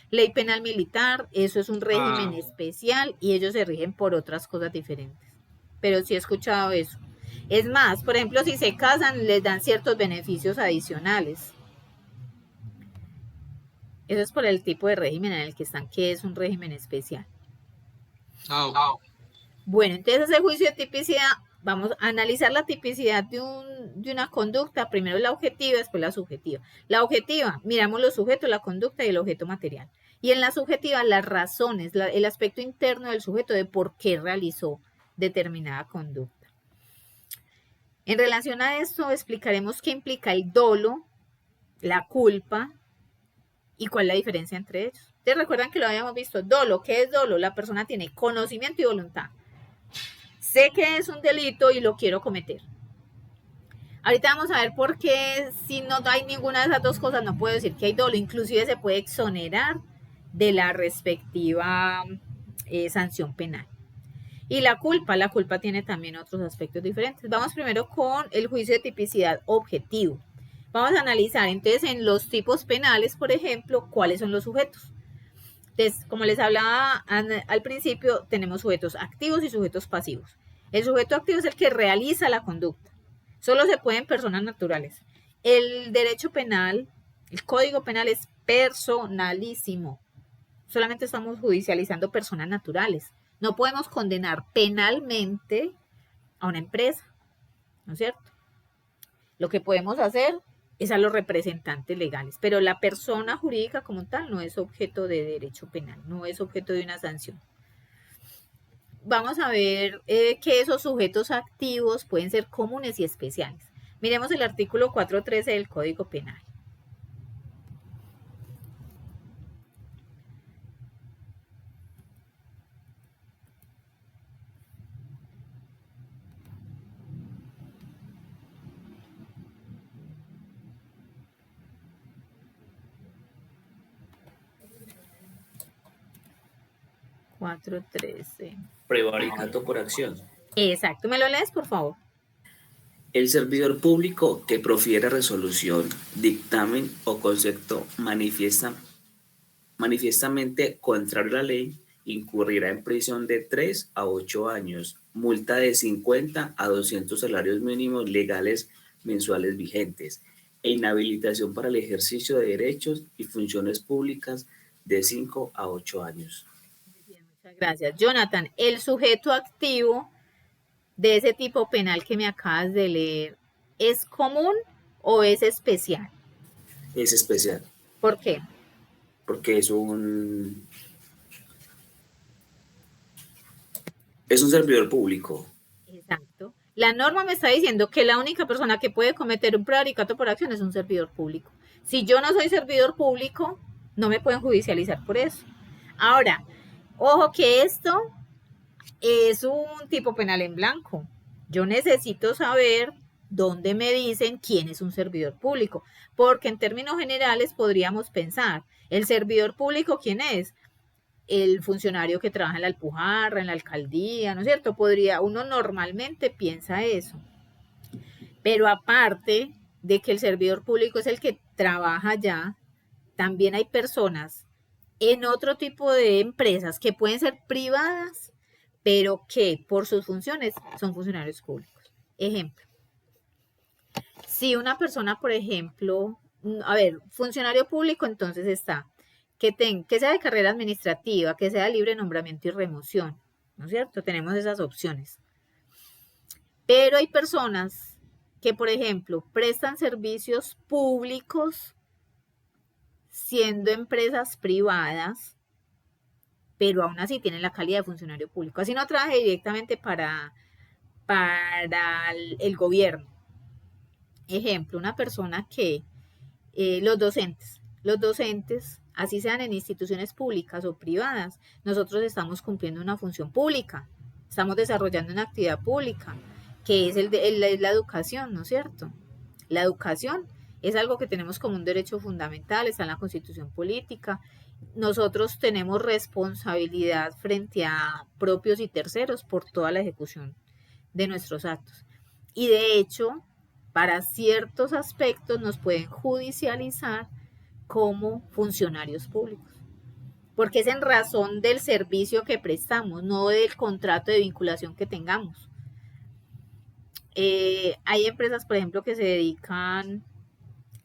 ley penal militar, eso es un régimen especial y ellos se rigen por otras cosas diferentes. Pero sí he escuchado eso. Es más, por ejemplo, si se casan, les dan ciertos beneficios adicionales. Eso es por el tipo de régimen en el que están, que es un régimen especial. Okay. Bueno, entonces ese juicio de tipicidad, vamos a analizar la tipicidad de una conducta, primero la objetiva, después la subjetiva. La objetiva, miramos los sujetos, la conducta y el objeto material. Y en la subjetiva, las razones, el aspecto interno del sujeto de por qué realizó determinada conducta. En relación a esto, explicaremos qué implica el dolo, la culpa y cuál es la diferencia entre ellos. ¿Te recuerdan que lo habíamos visto? Dolo, ¿qué es dolo? La persona tiene conocimiento y voluntad. Sé que es un delito y lo quiero cometer. Ahorita vamos a ver por qué si no hay ninguna de esas dos cosas no puedo decir que hay dolo. Inclusive se puede exonerar de la respectiva sanción penal. Y la culpa tiene también otros aspectos diferentes. Vamos primero con el juicio de tipicidad objetivo. Vamos a analizar entonces en los tipos penales, por ejemplo, cuáles son los sujetos. Entonces, como les hablaba al principio, tenemos sujetos activos y sujetos pasivos. El sujeto activo es el que realiza la conducta. Solo se pueden personas naturales. El derecho penal, el código penal es personalísimo. Solamente estamos judicializando personas naturales. No podemos condenar penalmente a una empresa, ¿no es cierto? Lo que podemos hacer es a los representantes legales, pero la persona jurídica como tal no es objeto de derecho penal, no es objeto de una sanción. Vamos a ver que esos sujetos activos pueden ser comunes y especiales. Miremos el artículo 413 del Código Penal. 413. Prevaricato por acción. Exacto, ¿me lo lees, por favor? El servidor público que profiere resolución, dictamen o concepto manifiestamente contrario a la ley incurrirá en prisión de 3 a 8 años, multa de 50 a 200 salarios mínimos legales mensuales vigentes e inhabilitación para el ejercicio de derechos y funciones públicas de 5 a 8 años. Bien, muchas gracias. Jonathan, ¿el sujeto activo de ese tipo penal que me acabas de leer es común o es especial? Es especial ¿Por qué? porque es un servidor público. Exacto. La norma me está diciendo que la única persona que puede cometer un prevaricato por acción es un servidor público. Si yo no soy servidor público, no me pueden judicializar por eso. Ahora, ojo que esto es un tipo penal en blanco. Yo necesito saber dónde me dicen quién es un servidor público, porque en términos generales podríamos pensar, ¿el servidor público quién es? El funcionario que trabaja en la Alpujarra, en la alcaldía, ¿no es cierto? Uno normalmente piensa eso. Pero aparte de que el servidor público es el que trabaja allá, también hay personas en otro tipo de empresas que pueden ser privadas, pero que por sus funciones son funcionarios públicos. Ejemplo, si una persona, por ejemplo, funcionario público, entonces está que sea de carrera administrativa, que sea de libre nombramiento y remoción, ¿no es cierto? Tenemos esas opciones. Pero hay personas que, por ejemplo, prestan servicios públicos siendo empresas privadas, pero aún así tienen la calidad de funcionario público. Así no trabaja directamente para el gobierno. Ejemplo, una persona que los docentes, así sean en instituciones públicas o privadas, nosotros estamos cumpliendo una función pública, estamos desarrollando una actividad pública, que es la educación, ¿no es cierto? La educación es algo que tenemos como un derecho fundamental, está en la Constitución política. Nosotros tenemos responsabilidad frente a propios y terceros por toda la ejecución de nuestros actos. Y de hecho, para ciertos aspectos nos pueden judicializar como funcionarios públicos, porque es en razón del servicio que prestamos, no del contrato de vinculación que tengamos. Hay empresas, por ejemplo, que se dedican a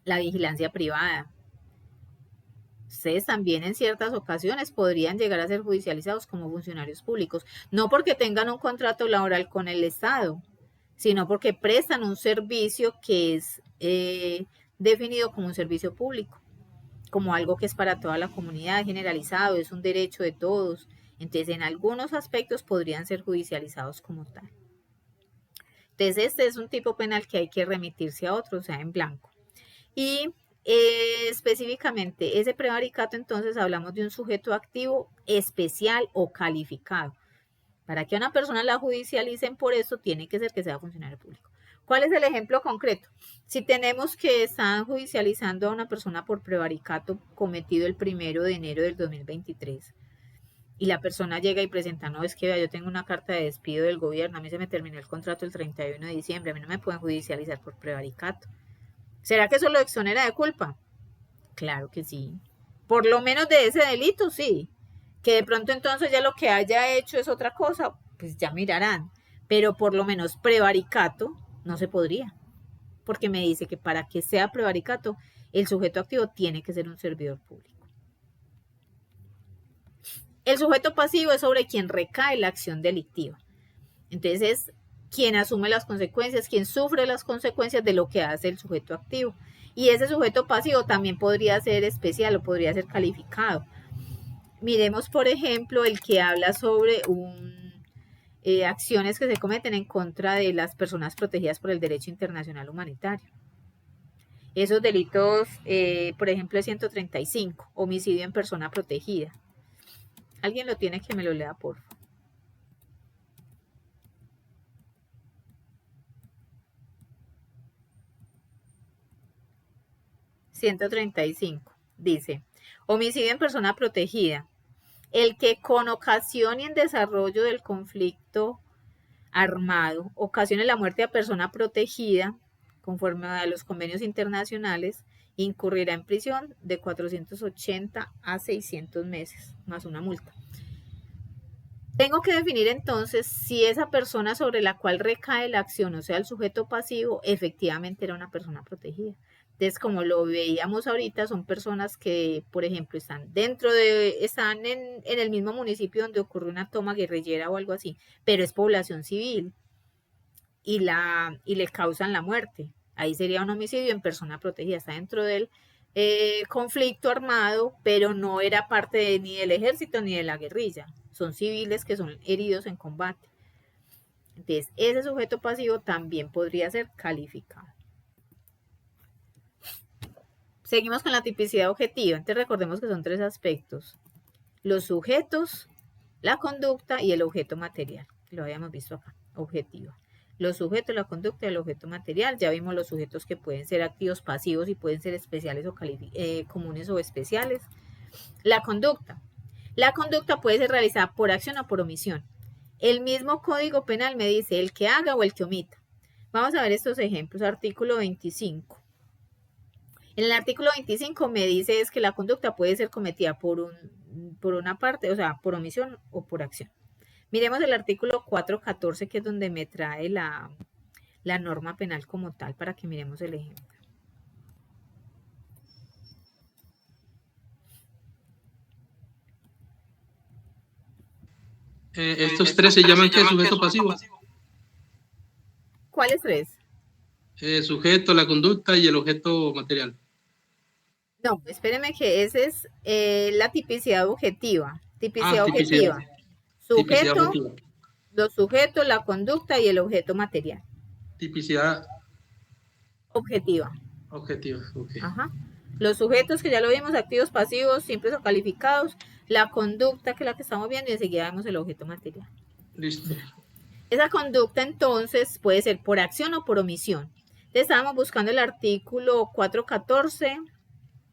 la vigilancia privada. Ustedes también en ciertas ocasiones podrían llegar a ser judicializados como funcionarios públicos, no porque tengan un contrato laboral con el Estado, sino porque prestan un servicio que es definido como un servicio público, como algo que es para toda la comunidad, generalizado, es un derecho de todos. Entonces, en algunos aspectos podrían ser judicializados como tal. Entonces, este es un tipo penal que hay que remitirse a otro, o sea, en blanco. Y específicamente, ese prevaricato, entonces, hablamos de un sujeto activo especial o calificado. Para que a una persona la judicialicen por eso, tiene que ser que sea funcionario público. ¿Cuál es el ejemplo concreto? Si tenemos que están judicializando a una persona por prevaricato cometido el 1 de enero del 2023 y la persona llega y presenta, no, es que yo tengo una carta de despido del gobierno, a mí se me terminó el contrato el 31 de diciembre, a mí no me pueden judicializar por prevaricato. ¿Será que eso lo exonera de culpa? Claro que sí. Por lo menos de ese delito, sí. Que de pronto entonces ya lo que haya hecho es otra cosa, pues ya mirarán. Pero por lo menos prevaricato no se podría. Porque me dice que para que sea prevaricato, el sujeto activo tiene que ser un servidor público. El sujeto pasivo es sobre quien recae la acción delictiva. Entonces es quien asume las consecuencias, quien sufre las consecuencias de lo que hace el sujeto activo. Y ese sujeto pasivo también podría ser especial o podría ser calificado. Miremos, por ejemplo, el que habla sobre acciones que se cometen en contra de las personas protegidas por el derecho internacional humanitario. Esos delitos, por ejemplo, el 135, homicidio en persona protegida. Alguien lo tiene, que me lo lea, por favor. ...135, dice, homicidio en persona protegida. el que con ocasión y en desarrollo del conflicto armado ocasione la muerte a persona protegida, conforme a los convenios internacionales, incurrirá en prisión de 480 a 600 meses, más una multa. Tengo que definir entonces si esa persona sobre la cual recae la acción, o sea, el sujeto pasivo, efectivamente era una persona protegida. Entonces, como lo veíamos ahorita, son personas que, por ejemplo, están en el mismo municipio donde ocurre una toma guerrillera o algo así, pero es población civil y le causan la muerte. Ahí sería un homicidio en persona protegida, está dentro del conflicto armado, pero no era parte ni del ejército ni de la guerrilla. Son civiles que son heridos en combate. Entonces, ese sujeto pasivo también podría ser calificado. Seguimos con la tipicidad objetiva. Entonces, recordemos que son 3 aspectos: los sujetos, la conducta y el objeto material. Lo habíamos visto acá, objetiva. Los sujetos, la conducta y el objeto material. Ya vimos los sujetos que pueden ser activos, pasivos y pueden ser especiales o comunes o especiales. La conducta. La conducta puede ser realizada por acción o por omisión. El mismo Código Penal me dice el que haga o el que omita. Vamos a ver estos ejemplos. Artículo 25. En el artículo 25 me dice es que la conducta puede ser cometida por una parte, o sea, por omisión o por acción. Miremos el artículo 414, que es donde me trae la norma penal como tal, para que miremos el ejemplo. Estos 3 se llaman ¿qué? Sujeto pasivo. ¿Cuáles 3? Sujeto, la conducta y el objeto material. No, espéreme que esa es la tipicidad objetiva. Tipicidad objetiva. Tipicidad Sujeto, objetiva. los sujetos, la conducta y el objeto material. Tipicidad Objetiva. objetiva. Okay. Ajá. Los sujetos, que ya lo vimos, activos, pasivos, simples o calificados. La conducta, que es la que estamos viendo, y enseguida vemos el objeto material. Listo. Esa conducta entonces puede ser por acción o por omisión. Entonces, estábamos buscando el artículo 414.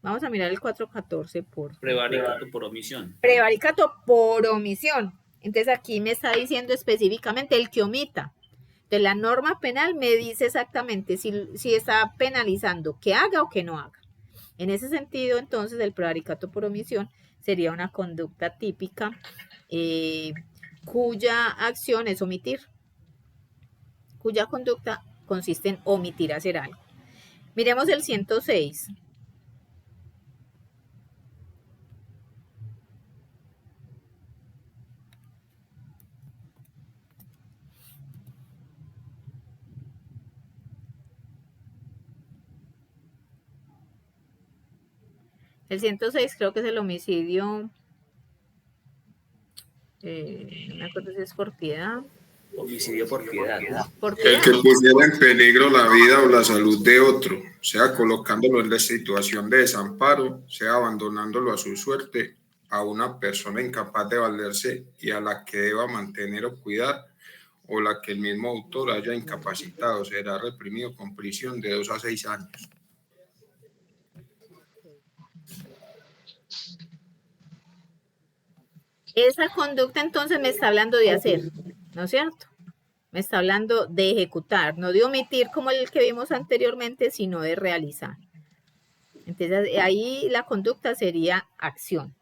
Vamos a mirar el 414 por Prevaricato por omisión. prevaricato por omisión. Entonces aquí me está diciendo específicamente el que omita. Entonces la norma penal me dice exactamente si está penalizando que haga o que no haga. En ese sentido, entonces, el prevaricato por omisión sería una conducta típica cuya acción es omitir, cuya conducta consiste en omitir hacer algo. Miremos el 106. El 106 creo que es el homicidio, no me acuerdo si es por piedad. Homicidio por piedad. ¿Por El piedad? que pusiera en peligro la vida o la salud de otro, sea colocándolo en la situación de desamparo, sea abandonándolo a su suerte, a una persona incapaz de valerse y a la que deba mantener o cuidar, o la que el mismo autor haya incapacitado, será reprimido con prisión de 2 a 6 años. Esa conducta entonces me está hablando de hacer, ¿no es cierto? Me está hablando de ejecutar, no de omitir como el que vimos anteriormente, sino de realizar. Entonces ahí la conducta sería acción,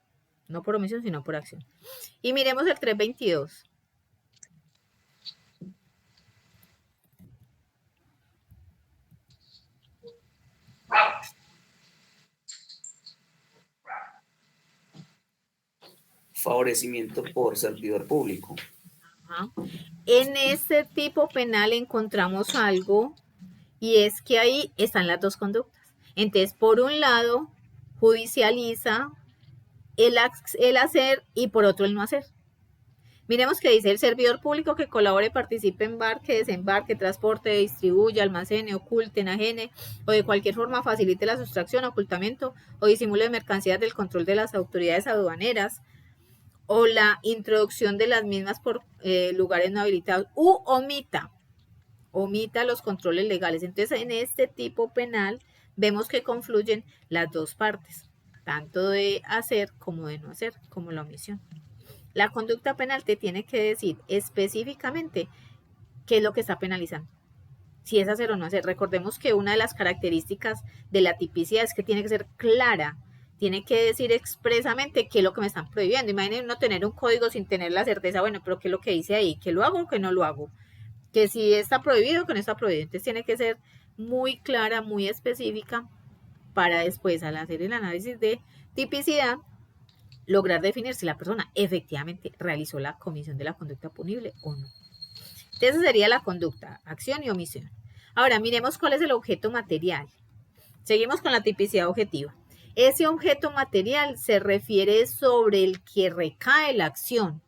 no por omisión, sino por acción. Y miremos el 322. Favorecimiento por servidor público. Ajá. En este tipo penal encontramos algo, y es que ahí están las 2 conductas. Entonces, por un lado, judicializa el hacer y por otro el no hacer. Miremos que dice: el servidor público que colabore, participe, embarque, desembarque, transporte, distribuya, almacene, oculte, enajene o de cualquier forma facilite la sustracción, ocultamiento o disimule de mercancías del control de las autoridades aduaneras o la introducción de las mismas por lugares no habilitados, u omita los controles legales. Entonces, en este tipo penal vemos que confluyen las 2 partes, tanto de hacer como de no hacer, como la omisión. La conducta penal te tiene que decir específicamente qué es lo que está penalizando. Si es hacer o no hacer. Recordemos que una de las características de la tipicidad es que tiene que ser clara. Tiene que decir expresamente qué es lo que me están prohibiendo. Imaginen no tener un código sin tener la certeza, bueno, pero qué es lo que dice ahí, que lo hago o que no lo hago. Que si está prohibido o que no está prohibido. Entonces tiene que ser muy clara, muy específica para después, al hacer el análisis de tipicidad, lograr definir si la persona efectivamente realizó la comisión de la conducta punible o no. Esa sería la conducta, acción y omisión. Ahora, miremos cuál es el objeto material. Seguimos con la tipicidad objetiva. Ese objeto material se refiere sobre el que recae la acción.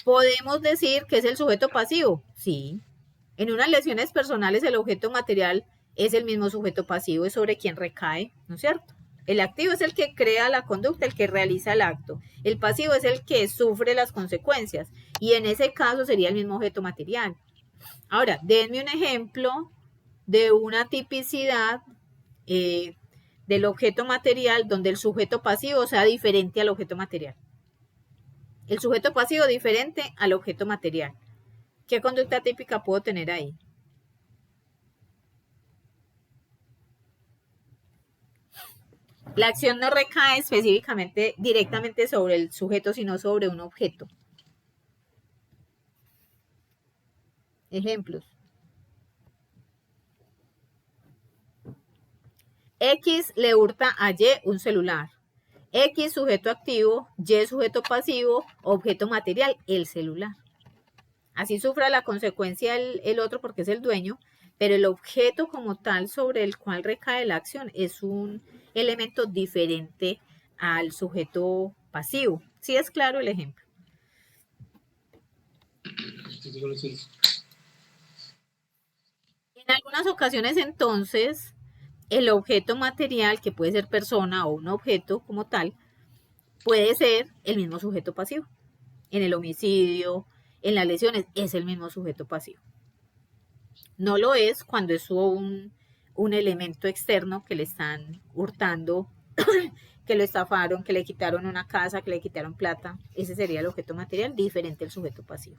¿Podemos decir que es el sujeto pasivo? Sí. En unas lesiones personales el objeto material es el mismo sujeto pasivo, es sobre quien recae, ¿no es cierto? El activo es el que crea la conducta, el que realiza el acto. El pasivo es el que sufre las consecuencias. Y en ese caso sería el mismo objeto material. Ahora, denme un ejemplo de una tipicidad del objeto material donde el sujeto pasivo sea diferente al objeto material. El sujeto pasivo diferente al objeto material. ¿Qué conducta típica puedo tener ahí? La acción no recae específicamente directamente sobre el sujeto, sino sobre un objeto. Ejemplos. X le hurta a Y un celular. X sujeto activo, Y sujeto pasivo, objeto material, el celular. Así sufra la consecuencia el otro porque es el dueño, pero el objeto como tal sobre el cual recae la acción es un elemento diferente al sujeto pasivo. ¿Sí es claro el ejemplo? En algunas ocasiones entonces el objeto material, que puede ser persona o un objeto como tal, puede ser el mismo sujeto pasivo. En el homicidio, en las lesiones, es el mismo sujeto pasivo. No lo es cuando es un elemento externo que le están hurtando, que lo estafaron, que le quitaron una casa, que le quitaron plata. Ese sería el objeto material, diferente al sujeto pasivo.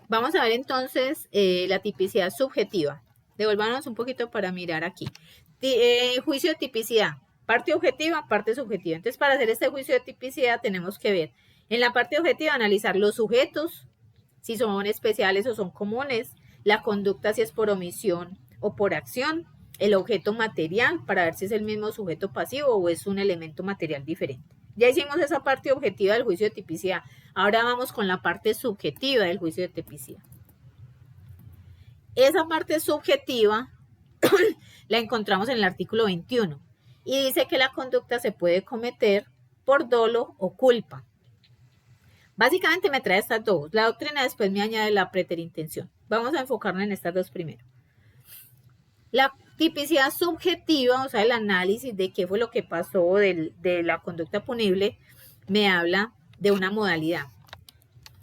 Vamos a ver entonces la tipicidad subjetiva. Devolvámonos un poquito para mirar aquí. Juicio de tipicidad. Parte objetiva, parte subjetiva. Entonces, para hacer este juicio de tipicidad tenemos que ver en la parte objetiva analizar los sujetos, si son especiales o son comunes, la conducta si es por omisión o por acción, el objeto material para ver si es el mismo sujeto pasivo o es un elemento material diferente. Ya hicimos esa parte objetiva del juicio de tipicidad. Ahora vamos con la parte subjetiva del juicio de tipicidad. Esa parte subjetiva la encontramos en el artículo 21 y dice que la conducta se puede cometer por dolo o culpa. Básicamente me trae estas dos. La doctrina después me añade la preterintención. Vamos a enfocarnos en estas dos primero. La tipicidad subjetiva, o sea, el análisis de qué fue lo que pasó de la conducta punible, me habla de una modalidad.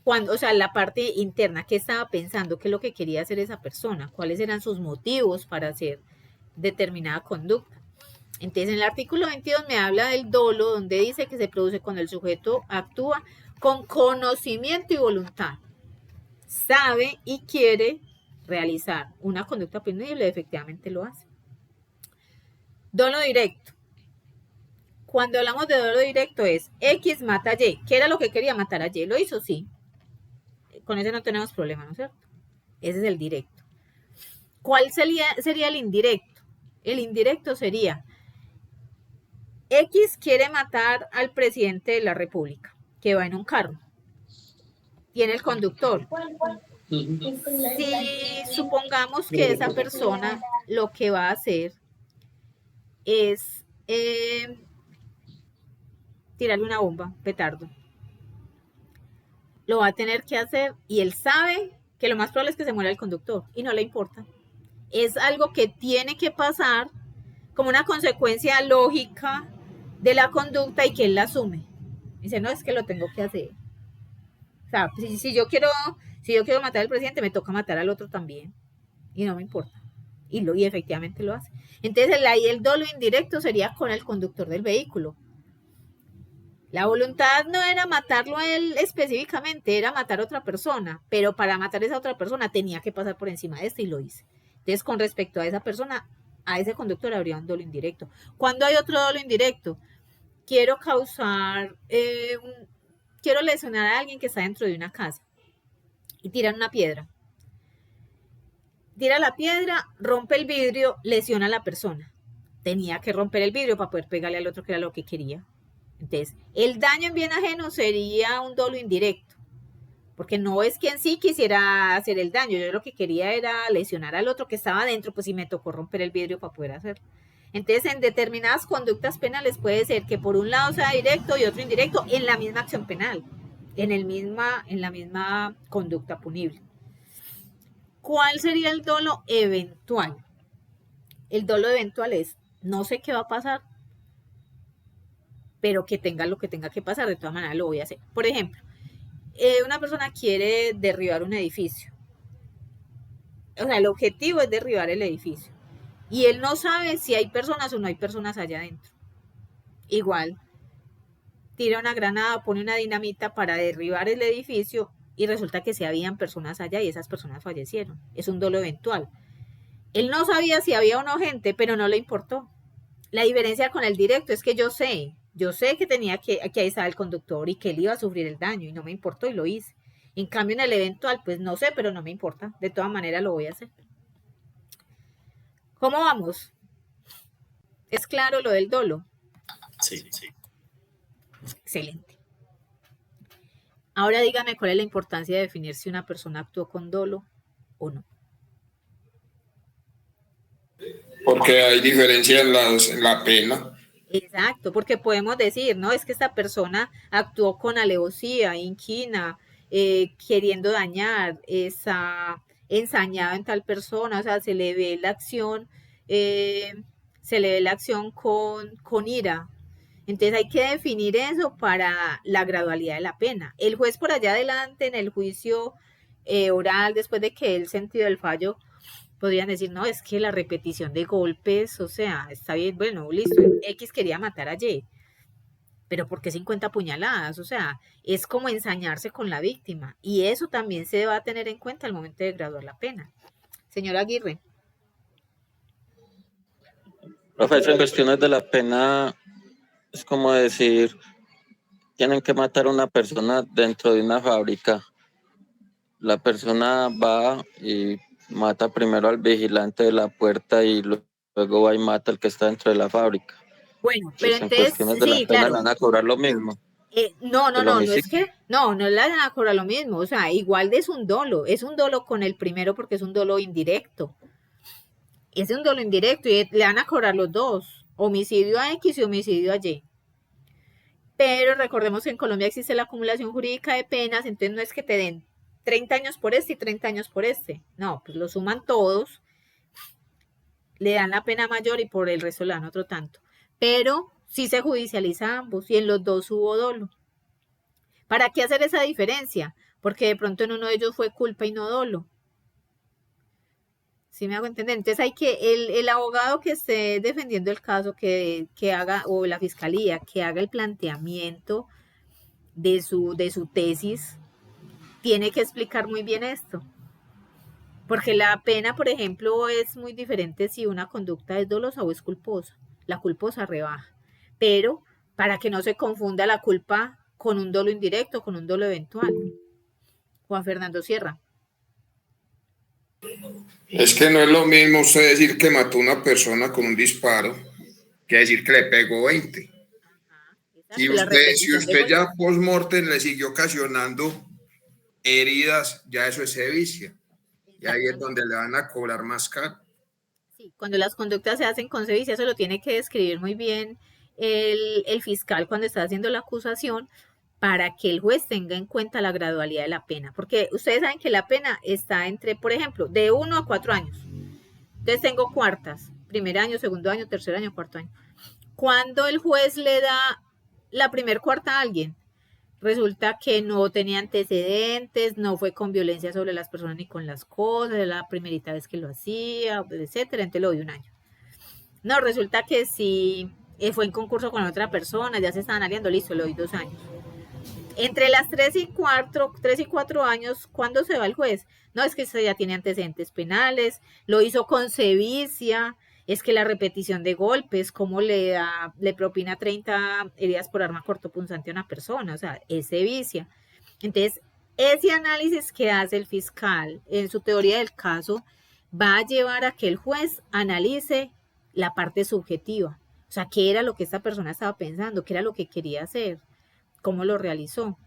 Cuando, o sea, la parte interna, qué estaba pensando, qué es lo que quería hacer esa persona, cuáles eran sus motivos para hacer determinada conducta. Entonces, en el artículo 22 me habla del dolo, donde dice que se produce cuando el sujeto actúa con conocimiento y voluntad. Sabe y quiere realizar una conducta punible, efectivamente lo hace. Dolo directo. Cuando hablamos de dolo directo es X mata a Y. ¿Qué era lo que quería? Matar a Y. ¿Lo hizo? Sí. Con ese no tenemos problema, ¿no es cierto? Ese es el directo. ¿Cuál sería el indirecto? El indirecto sería X quiere matar al presidente de la República, que va en un carro. Tiene el conductor. Si supongamos que esa persona lo que va a hacer es tirarle una bomba, petardo. Lo va a tener que hacer y él sabe que lo más probable es que se muera el conductor y no le importa. Es algo que tiene que pasar como una consecuencia lógica de la conducta y que él la asume. Dice, no, es que lo tengo que hacer. O sea, si yo quiero matar al presidente, me toca matar al otro también. Y no me importa. y efectivamente lo hace. Entonces ahí el dolo indirecto sería con el conductor del vehículo. La voluntad no era matarlo a él específicamente, era matar a otra persona, pero para matar a esa otra persona tenía que pasar por encima de este y lo hice. Entonces, con respecto a esa persona, a ese conductor habría un dolo indirecto. Cuando hay otro dolo indirecto, quiero lesionar a alguien que está dentro de una casa y tiran una piedra. Tira la piedra, rompe el vidrio, lesiona a la persona. Tenía que romper el vidrio para poder pegarle al otro, que era lo que quería. Entonces, el daño en bien ajeno sería un dolo indirecto, porque no es que en sí quisiera hacer el daño, yo lo que quería era lesionar al otro que estaba adentro, pues sí me tocó romper el vidrio para poder hacerlo. Entonces, en determinadas conductas penales puede ser que por un lado sea directo y otro indirecto en la misma acción penal, en la misma conducta punible. ¿Cuál sería el dolo eventual? El dolo eventual es, no sé qué va a pasar, pero que tenga lo que tenga que pasar, de todas maneras lo voy a hacer. Por ejemplo, una persona quiere derribar un edificio. O sea, el objetivo es derribar el edificio. Y él no sabe si hay personas o no hay personas allá adentro. Igual, tira una granada, pone una dinamita para derribar el edificio y resulta que sí habían personas allá y esas personas fallecieron. Es un dolo eventual. Él no sabía si había o no gente, pero no le importó. La diferencia con el directo es que yo sé que ahí estaba el conductor y que él iba a sufrir el daño y no me importó y lo hice. En cambio, en el eventual, pues no sé, pero no me importa. De todas maneras lo voy a hacer. ¿Cómo vamos? ¿Es claro lo del dolo? Sí. Excelente. Ahora dígame cuál es la importancia de definir si una persona actuó con dolo o no. Porque hay diferencia en la pena. Exacto, porque podemos decir, no, es que esta persona actuó con alevosía, inquina, queriendo dañar, está ensañado en tal persona, o sea, se le ve la acción con ira. Entonces hay que definir eso para la gradualidad de la pena. El juez por allá adelante en el juicio oral, después de que él sentido el fallo, podrían decir, no, es que la repetición de golpes, o sea, está bien, bueno, listo, X quería matar a Y, pero ¿por qué 50 puñaladas? O sea, es como ensañarse con la víctima, y eso también se va a tener en cuenta al momento de graduar la pena. Señora Aguirre. Profesor, en cuestiones de la pena, es como decir, tienen que matar a una persona dentro de una fábrica. La persona va y mata primero al vigilante de la puerta y luego va y mata al que está dentro de la fábrica. Bueno, pero En entonces, cuestiones de la sí, pena claro. van a cobrar lo mismo. No El es homicidio. que, no le van a cobrar lo mismo, o sea, igual es un dolo con el primero porque es un dolo indirecto. Es un dolo indirecto y le van a cobrar los dos, homicidio a X y homicidio a Y. Pero recordemos que en Colombia existe la acumulación jurídica de penas, entonces no es que te den 30 años por este y 30 años por este. No, pues lo suman todos, le dan la pena mayor y por el resto le dan otro tanto. Pero sí se judicializa ambos y en los dos hubo dolo. ¿Para qué hacer esa diferencia? Porque de pronto en uno de ellos fue culpa y no dolo. ¿Sí me hago entender? Entonces hay que, el abogado que esté defendiendo el caso, que haga, o la fiscalía, que haga el planteamiento de su tesis, tiene que explicar muy bien esto. Porque la pena, por ejemplo, es muy diferente si una conducta es dolosa o es culposa. La culposa rebaja. Pero para que no se confunda la culpa con un dolo indirecto, con un dolo eventual. Juan Fernando Sierra. Es que no es lo mismo usted decir que mató a una persona con un disparo que decir que le pegó 20. Y si usted ya post-mortem le siguió ocasionando heridas, ya eso es sevicia. Y ahí es donde le van a cobrar más caro. Sí, cuando las conductas se hacen con sevicia, eso lo tiene que describir muy bien el fiscal cuando está haciendo la acusación para que el juez tenga en cuenta la gradualidad de la pena. Porque ustedes saben que la pena está entre, por ejemplo, de 1 a 4 años. Entonces tengo cuartas, primer año, segundo año, tercer año, cuarto año. Cuando el juez le da la primer cuarta a alguien, Resulta que no tenía antecedentes, no fue con violencia sobre las personas ni con las cosas, era la primerita vez que lo hacía, etcétera, entonces lo doy 1 año. No, resulta que sí, fue en concurso con otra persona, ya se estaban aliando, listo, le doy 2 años. Entre las 3 y 4 años, ¿cuándo se va el juez? No, es que eso ya tiene antecedentes penales, lo hizo con sevicia, es que la repetición de golpes, cómo le propina 30 heridas por arma cortopunzante a una persona, o sea, es sevicia. Entonces, ese análisis que hace el fiscal en su teoría del caso va a llevar a que el juez analice la parte subjetiva, o sea, qué era lo que esta persona estaba pensando, qué era lo que quería hacer, cómo lo realizó,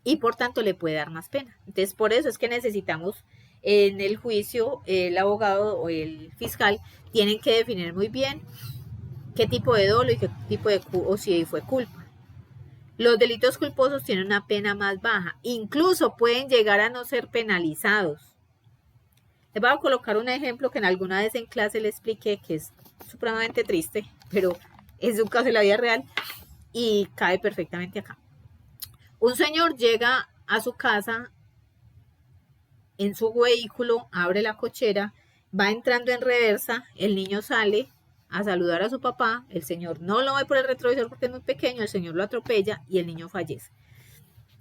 y por tanto le puede dar más pena. Entonces, por eso es que necesitamos en el juicio, el abogado o el fiscal tienen que definir muy bien qué tipo de dolo y qué tipo de, o si fue culpa. Los delitos culposos tienen una pena más baja, incluso pueden llegar a no ser penalizados. Les voy a colocar un ejemplo que en alguna vez en clase le expliqué, que es supremamente triste, pero es un caso de la vida real y cae perfectamente acá. Un señor llega a su casa en su vehículo, abre la cochera, va entrando en reversa, el niño sale a saludar a su papá, el señor no lo ve por el retrovisor porque es muy pequeño, el señor lo atropella y el niño fallece.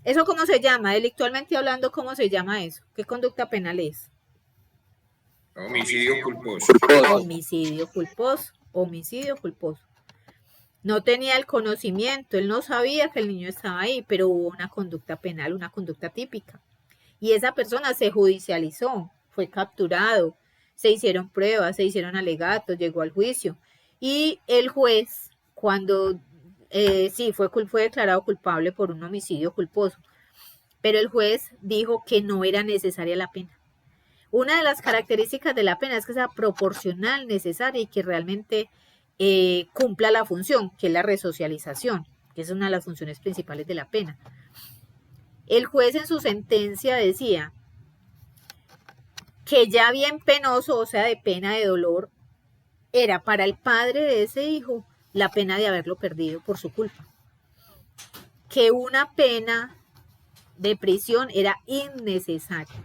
¿Eso cómo se llama? Delictualmente hablando, ¿cómo se llama eso? ¿Qué conducta penal es? Homicidio culposo. Homicidio culposo, homicidio culposo. No tenía el conocimiento, él no sabía que el niño estaba ahí, pero hubo una conducta penal, una conducta típica. Y esa persona se judicializó, fue capturado, se hicieron pruebas, se hicieron alegatos, llegó al juicio. Y el juez, cuando sí, fue declarado culpable por un homicidio culposo, pero el juez dijo que no era necesaria la pena. Una de las características de la pena es que sea proporcional, necesaria y que realmente cumpla la función, que es la resocialización, que es una de las funciones principales de la pena. El juez en su sentencia decía que ya bien penoso, o sea, de pena de dolor, era para el padre de ese hijo la pena de haberlo perdido por su culpa. Que una pena de prisión era innecesaria.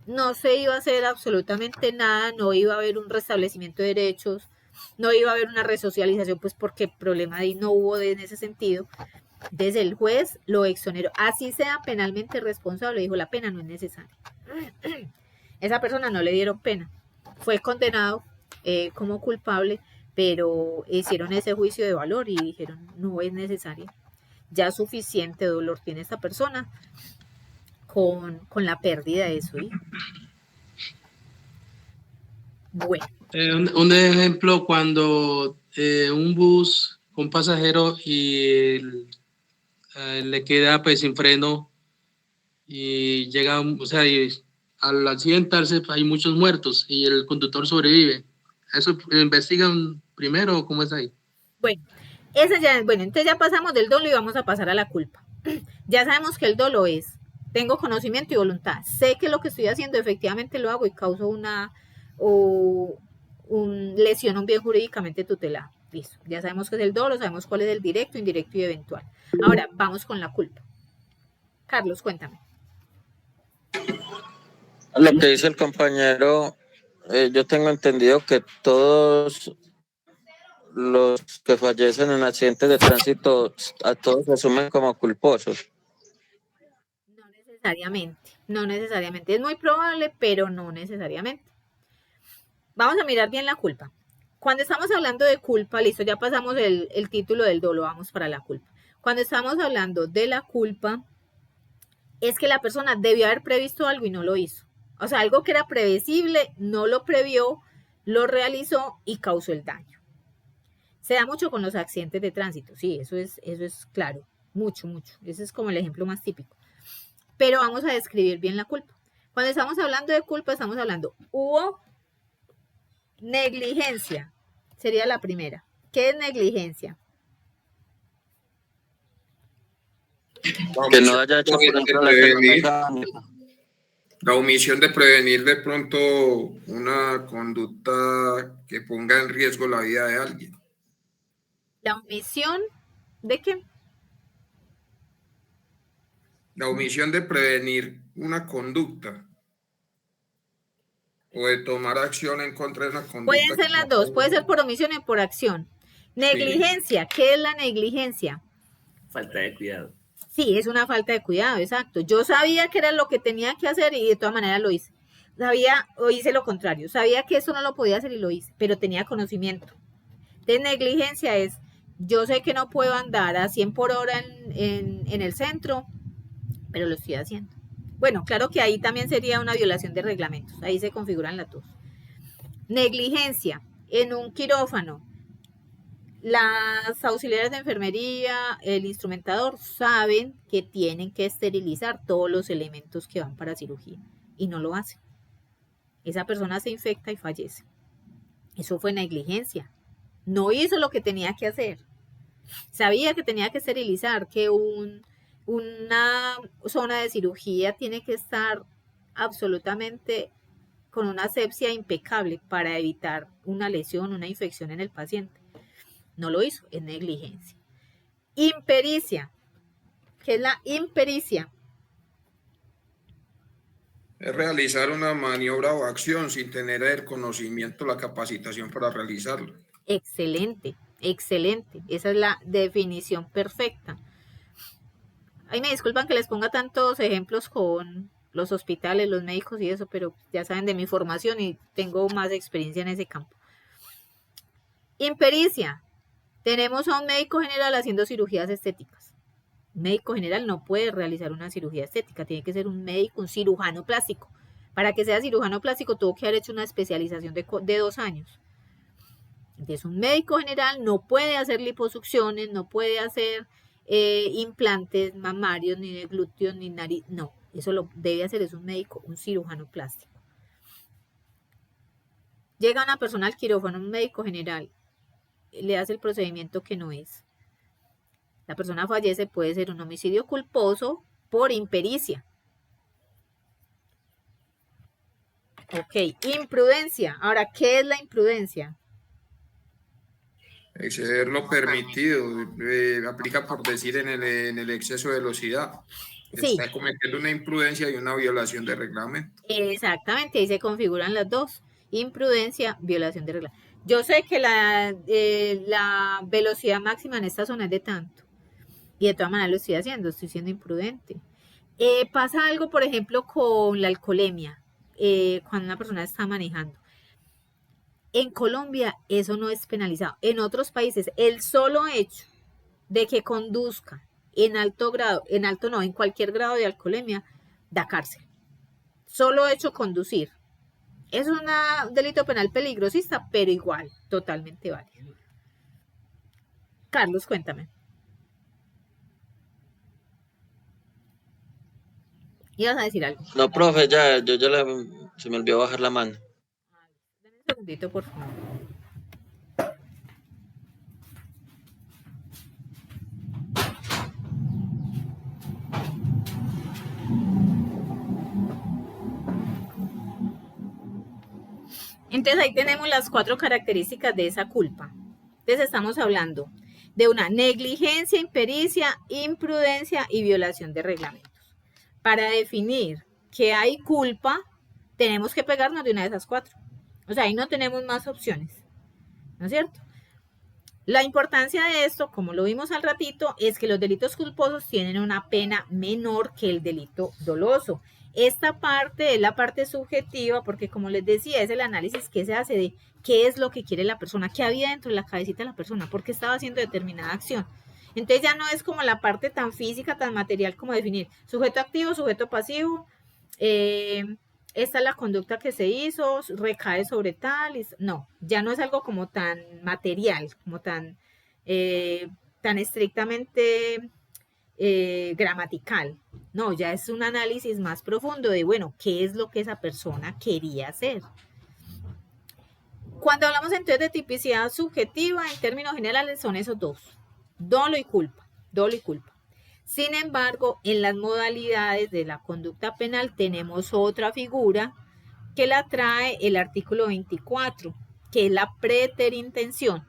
No se iba a hacer absolutamente nada, no iba a haber un restablecimiento de derechos, no iba a haber una resocialización, pues porque problema ahí no hubo en ese sentido. Desde el juez lo exoneró, así sea penalmente responsable, dijo la pena no es necesaria. Esa persona no le dieron pena, fue condenado como culpable, pero hicieron ese juicio de valor y dijeron no es necesaria. Ya suficiente dolor tiene esta persona con la pérdida de su hijo. Bueno. Un ejemplo, cuando un bus con pasajero y le queda pues sin freno y llega, o sea, y al accidentarse hay muchos muertos y el conductor sobrevive. ¿Eso investigan primero o cómo es ahí? Bueno, entonces ya pasamos del dolo y vamos a pasar a la culpa. Ya sabemos que el dolo es, tengo conocimiento y voluntad, sé que lo que estoy haciendo efectivamente lo hago y causo lesión a un bien jurídicamente tutelado. Listo, ya sabemos que es el dolo, sabemos cuál es el directo, indirecto y eventual. Ahora, vamos con la culpa. Carlos, cuéntame. Lo que dice el compañero, yo tengo entendido que todos los que fallecen en accidentes de tránsito, a todos se asumen como culposos. No necesariamente. Es muy probable, pero no necesariamente. Vamos a mirar bien la culpa. Cuando estamos hablando de culpa, listo, ya pasamos el título del dolo, vamos para la culpa. Cuando estamos hablando de la culpa, es que la persona debió haber previsto algo y no lo hizo. O sea, algo que era previsible, no lo previó, lo realizó y causó el daño. Se da mucho con los accidentes de tránsito, sí, eso es claro, mucho. Ese es como el ejemplo más típico. Pero vamos a describir bien la culpa. Cuando estamos hablando de culpa, estamos hablando, hubo negligencia, sería la primera. ¿Qué es negligencia? Que no haya hecho, por ejemplo, la omisión de prevenir de pronto una conducta que ponga en riesgo la vida de alguien. ¿La omisión de qué? La omisión de prevenir una conducta o de tomar acción en contra de una conducta. Pueden ser las dos, puede ser por omisión y por acción. Negligencia, ¿qué es la negligencia? Falta de cuidado. Sí, es una falta de cuidado, exacto. Yo sabía que era lo que tenía que hacer y de todas maneras lo hice. Sabía o hice lo contrario, sabía que eso no lo podía hacer y lo hice, pero tenía conocimiento. De negligencia es, yo sé que no puedo andar a 100 por hora en el centro, pero lo estoy haciendo. Bueno, claro que ahí también sería una violación de reglamentos, ahí se configuran las dos. Negligencia, en un quirófano, las auxiliares de enfermería, el instrumentador saben que tienen que esterilizar todos los elementos que van para cirugía y no lo hacen. Esa persona se infecta y fallece. Eso fue negligencia. No hizo lo que tenía que hacer. Sabía que tenía que esterilizar, que una zona de cirugía tiene que estar absolutamente con una asepsia impecable para evitar una lesión, una infección en el paciente. No lo hizo, es negligencia. Impericia. ¿Qué es la impericia? Es realizar una maniobra o acción sin tener el conocimiento, la capacitación para realizarlo. Excelente, excelente. Esa es la definición perfecta. Ahí me disculpan que les ponga tantos ejemplos con los hospitales, los médicos y eso, pero ya saben de mi formación y tengo más experiencia en ese campo. Impericia. Tenemos a un médico general haciendo cirugías estéticas. Un médico general no puede realizar una cirugía estética, tiene que ser un médico, un cirujano plástico. Para que sea cirujano plástico tuvo que haber hecho una especialización de 2 años. Entonces un médico general no puede hacer liposucciones, no puede hacer implantes mamarios, ni de glúteos, ni nariz. No, eso lo debe hacer es un médico, un cirujano plástico. Llega una persona al quirófano, un médico general, le hace el procedimiento que no es. La persona fallece, puede ser un homicidio culposo por impericia. Ok, imprudencia. Ahora, ¿qué es la imprudencia? Exceder lo permitido, aplica por decir en el exceso de velocidad. Sí. Está cometiendo una imprudencia y una violación de reglamento. Exactamente, ahí se configuran las dos. Imprudencia, violación de reglamento. Yo sé que la velocidad máxima en esta zona es de tanto. Y de todas maneras lo estoy haciendo, estoy siendo imprudente. Pasa algo, por ejemplo, con la alcoholemia, cuando una persona está manejando. En Colombia eso no es penalizado. En otros países, el solo hecho de que conduzca en alto grado, en cualquier grado de alcoholemia, da cárcel. Solo hecho conducir. Es un delito penal peligrosista, pero igual, totalmente válido. Carlos, cuéntame. ¿Ibas a decir algo? No, profe, se me olvidó bajar la mano. Dame un segundito, por favor. Entonces ahí tenemos las 4 características de esa culpa. Entonces estamos hablando de una negligencia, impericia, imprudencia y violación de reglamentos. Para definir que hay culpa, tenemos que pegarnos de una de esas 4. O sea, ahí no tenemos más opciones, ¿no es cierto? La importancia de esto, como lo vimos al ratito, es que los delitos culposos tienen una pena menor que el delito doloso. Esta parte es la parte subjetiva, porque como les decía, es el análisis que se hace de qué es lo que quiere la persona, qué había dentro de la cabecita de la persona, por qué estaba haciendo determinada acción. Entonces ya no es como la parte tan física, tan material como definir sujeto activo, sujeto pasivo, esta es la conducta que se hizo, recae sobre tal, no, ya no es algo como tan material, como tan estrictamente gramatical, no, ya es un análisis más profundo de, bueno, ¿qué es lo que esa persona quería hacer? Cuando hablamos entonces de tipicidad subjetiva, en términos generales son esos dos, dolo y culpa, dolo y culpa. Sin embargo, en las modalidades de la conducta penal tenemos otra figura que la trae el artículo 24, que es la preterintención.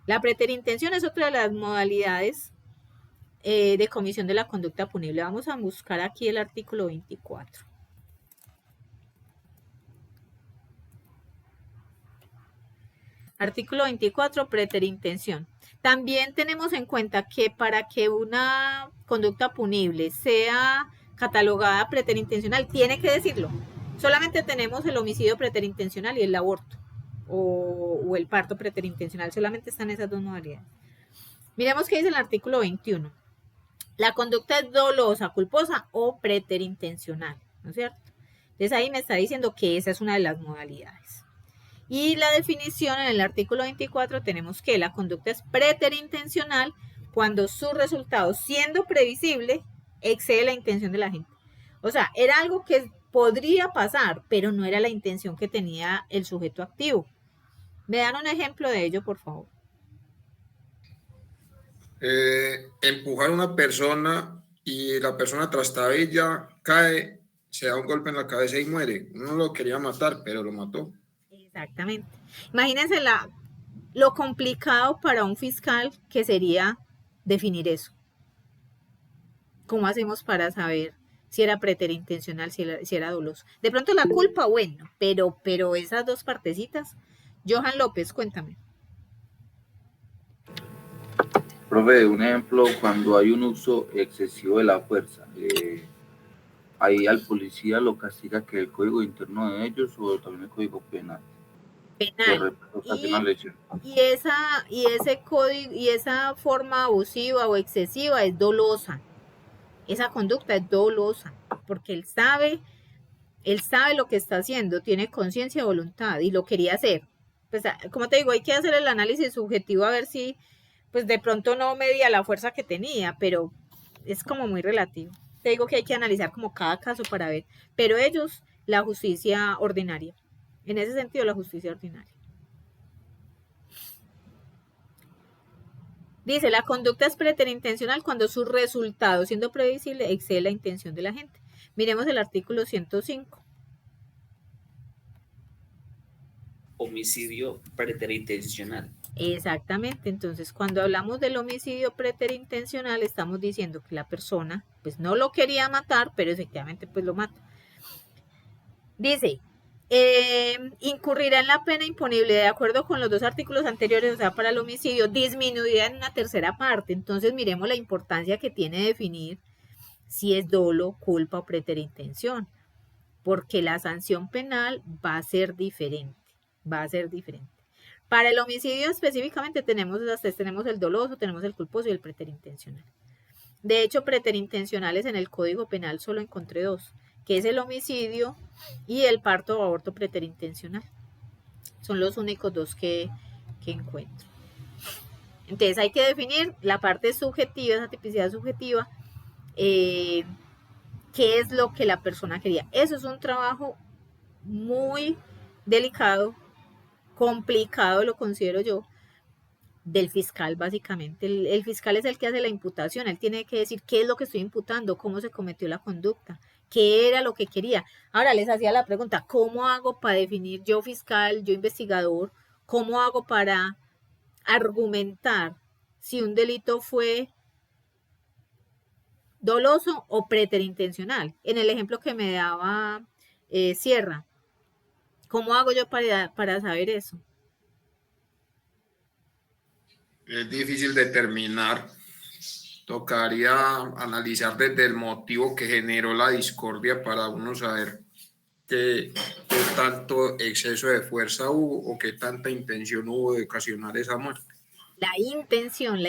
La preterintención es otra de las modalidades de comisión de la conducta punible. Vamos a buscar aquí el artículo 24. Artículo 24, preterintención. También tenemos en cuenta que para que una conducta punible sea catalogada preterintencional, tiene que decirlo. Solamente tenemos el homicidio preterintencional y el aborto o el parto preterintencional. Solamente están esas dos modalidades. Miremos qué dice el artículo 21. La conducta es dolosa, culposa o preterintencional, ¿no es cierto? Entonces ahí me está diciendo que esa es una de las modalidades. Y la definición en el artículo 24 tenemos que la conducta es preterintencional cuando su resultado, siendo previsible, excede la intención de la gente. O sea, era algo que podría pasar, pero no era la intención que tenía el sujeto activo. ¿Me dan un ejemplo de ello, por favor? Empujar a una persona y la persona trastabilla, cae, se da un golpe en la cabeza y muere. Uno lo quería matar, pero lo mató. Exactamente. Imagínense lo complicado para un fiscal que sería definir eso. ¿Cómo hacemos para saber si era preterintencional, si era doloso? De pronto la culpa, bueno, pero esas dos partecitas. Johan López, cuéntame. Profe, un ejemplo, cuando hay un uso excesivo de la fuerza, ahí al policía lo castiga que el código interno de ellos o también el código penal. Penal. Y ese código y esa forma abusiva o excesiva es dolosa. Esa conducta es dolosa, porque él sabe lo que está haciendo, tiene conciencia y voluntad y lo quería hacer. Pues, como te digo, hay que hacer el análisis subjetivo a ver si, pues de pronto no medía la fuerza que tenía, pero es como muy relativo. Te digo que hay que analizar como cada caso para ver, pero ellos, la justicia ordinaria. En ese sentido, la justicia ordinaria. Dice, la conducta es preterintencional cuando su resultado, siendo previsible, excede la intención de la gente. Miremos el artículo 105. Homicidio preterintencional. Exactamente, entonces cuando hablamos del homicidio preterintencional estamos diciendo que la persona pues no lo quería matar, pero efectivamente pues lo mata. Dice, incurrirá en la pena imponible de acuerdo con los dos artículos anteriores, o sea, para el homicidio, disminuida en una tercera parte. Entonces miremos la importancia que tiene definir si es dolo, culpa o preterintención, porque la sanción penal va a ser diferente, Para el homicidio específicamente tenemos las tres, tenemos el doloso, tenemos el culposo y el preterintencional. De hecho, preterintencionales en el Código Penal solo encontré dos, que es el homicidio y el parto o aborto preterintencional. Son los únicos dos que encuentro. Entonces hay que definir la parte subjetiva, esa tipicidad subjetiva, qué es lo que la persona quería. Eso es un trabajo muy delicado, complicado, lo considero yo, del fiscal básicamente. El fiscal es el que hace la imputación, él tiene que decir qué es lo que estoy imputando, cómo se cometió la conducta, qué era lo que quería. Ahora les hacía la pregunta, ¿cómo hago para definir yo fiscal, yo investigador, cómo hago para argumentar si un delito fue doloso o preterintencional? En el ejemplo que me daba Sierra, ¿cómo hago yo para saber eso? Es difícil determinar. Tocaría analizar desde el motivo que generó la discordia para uno saber qué tanto exceso de fuerza hubo o qué tanta intención hubo de ocasionar esa muerte. La intención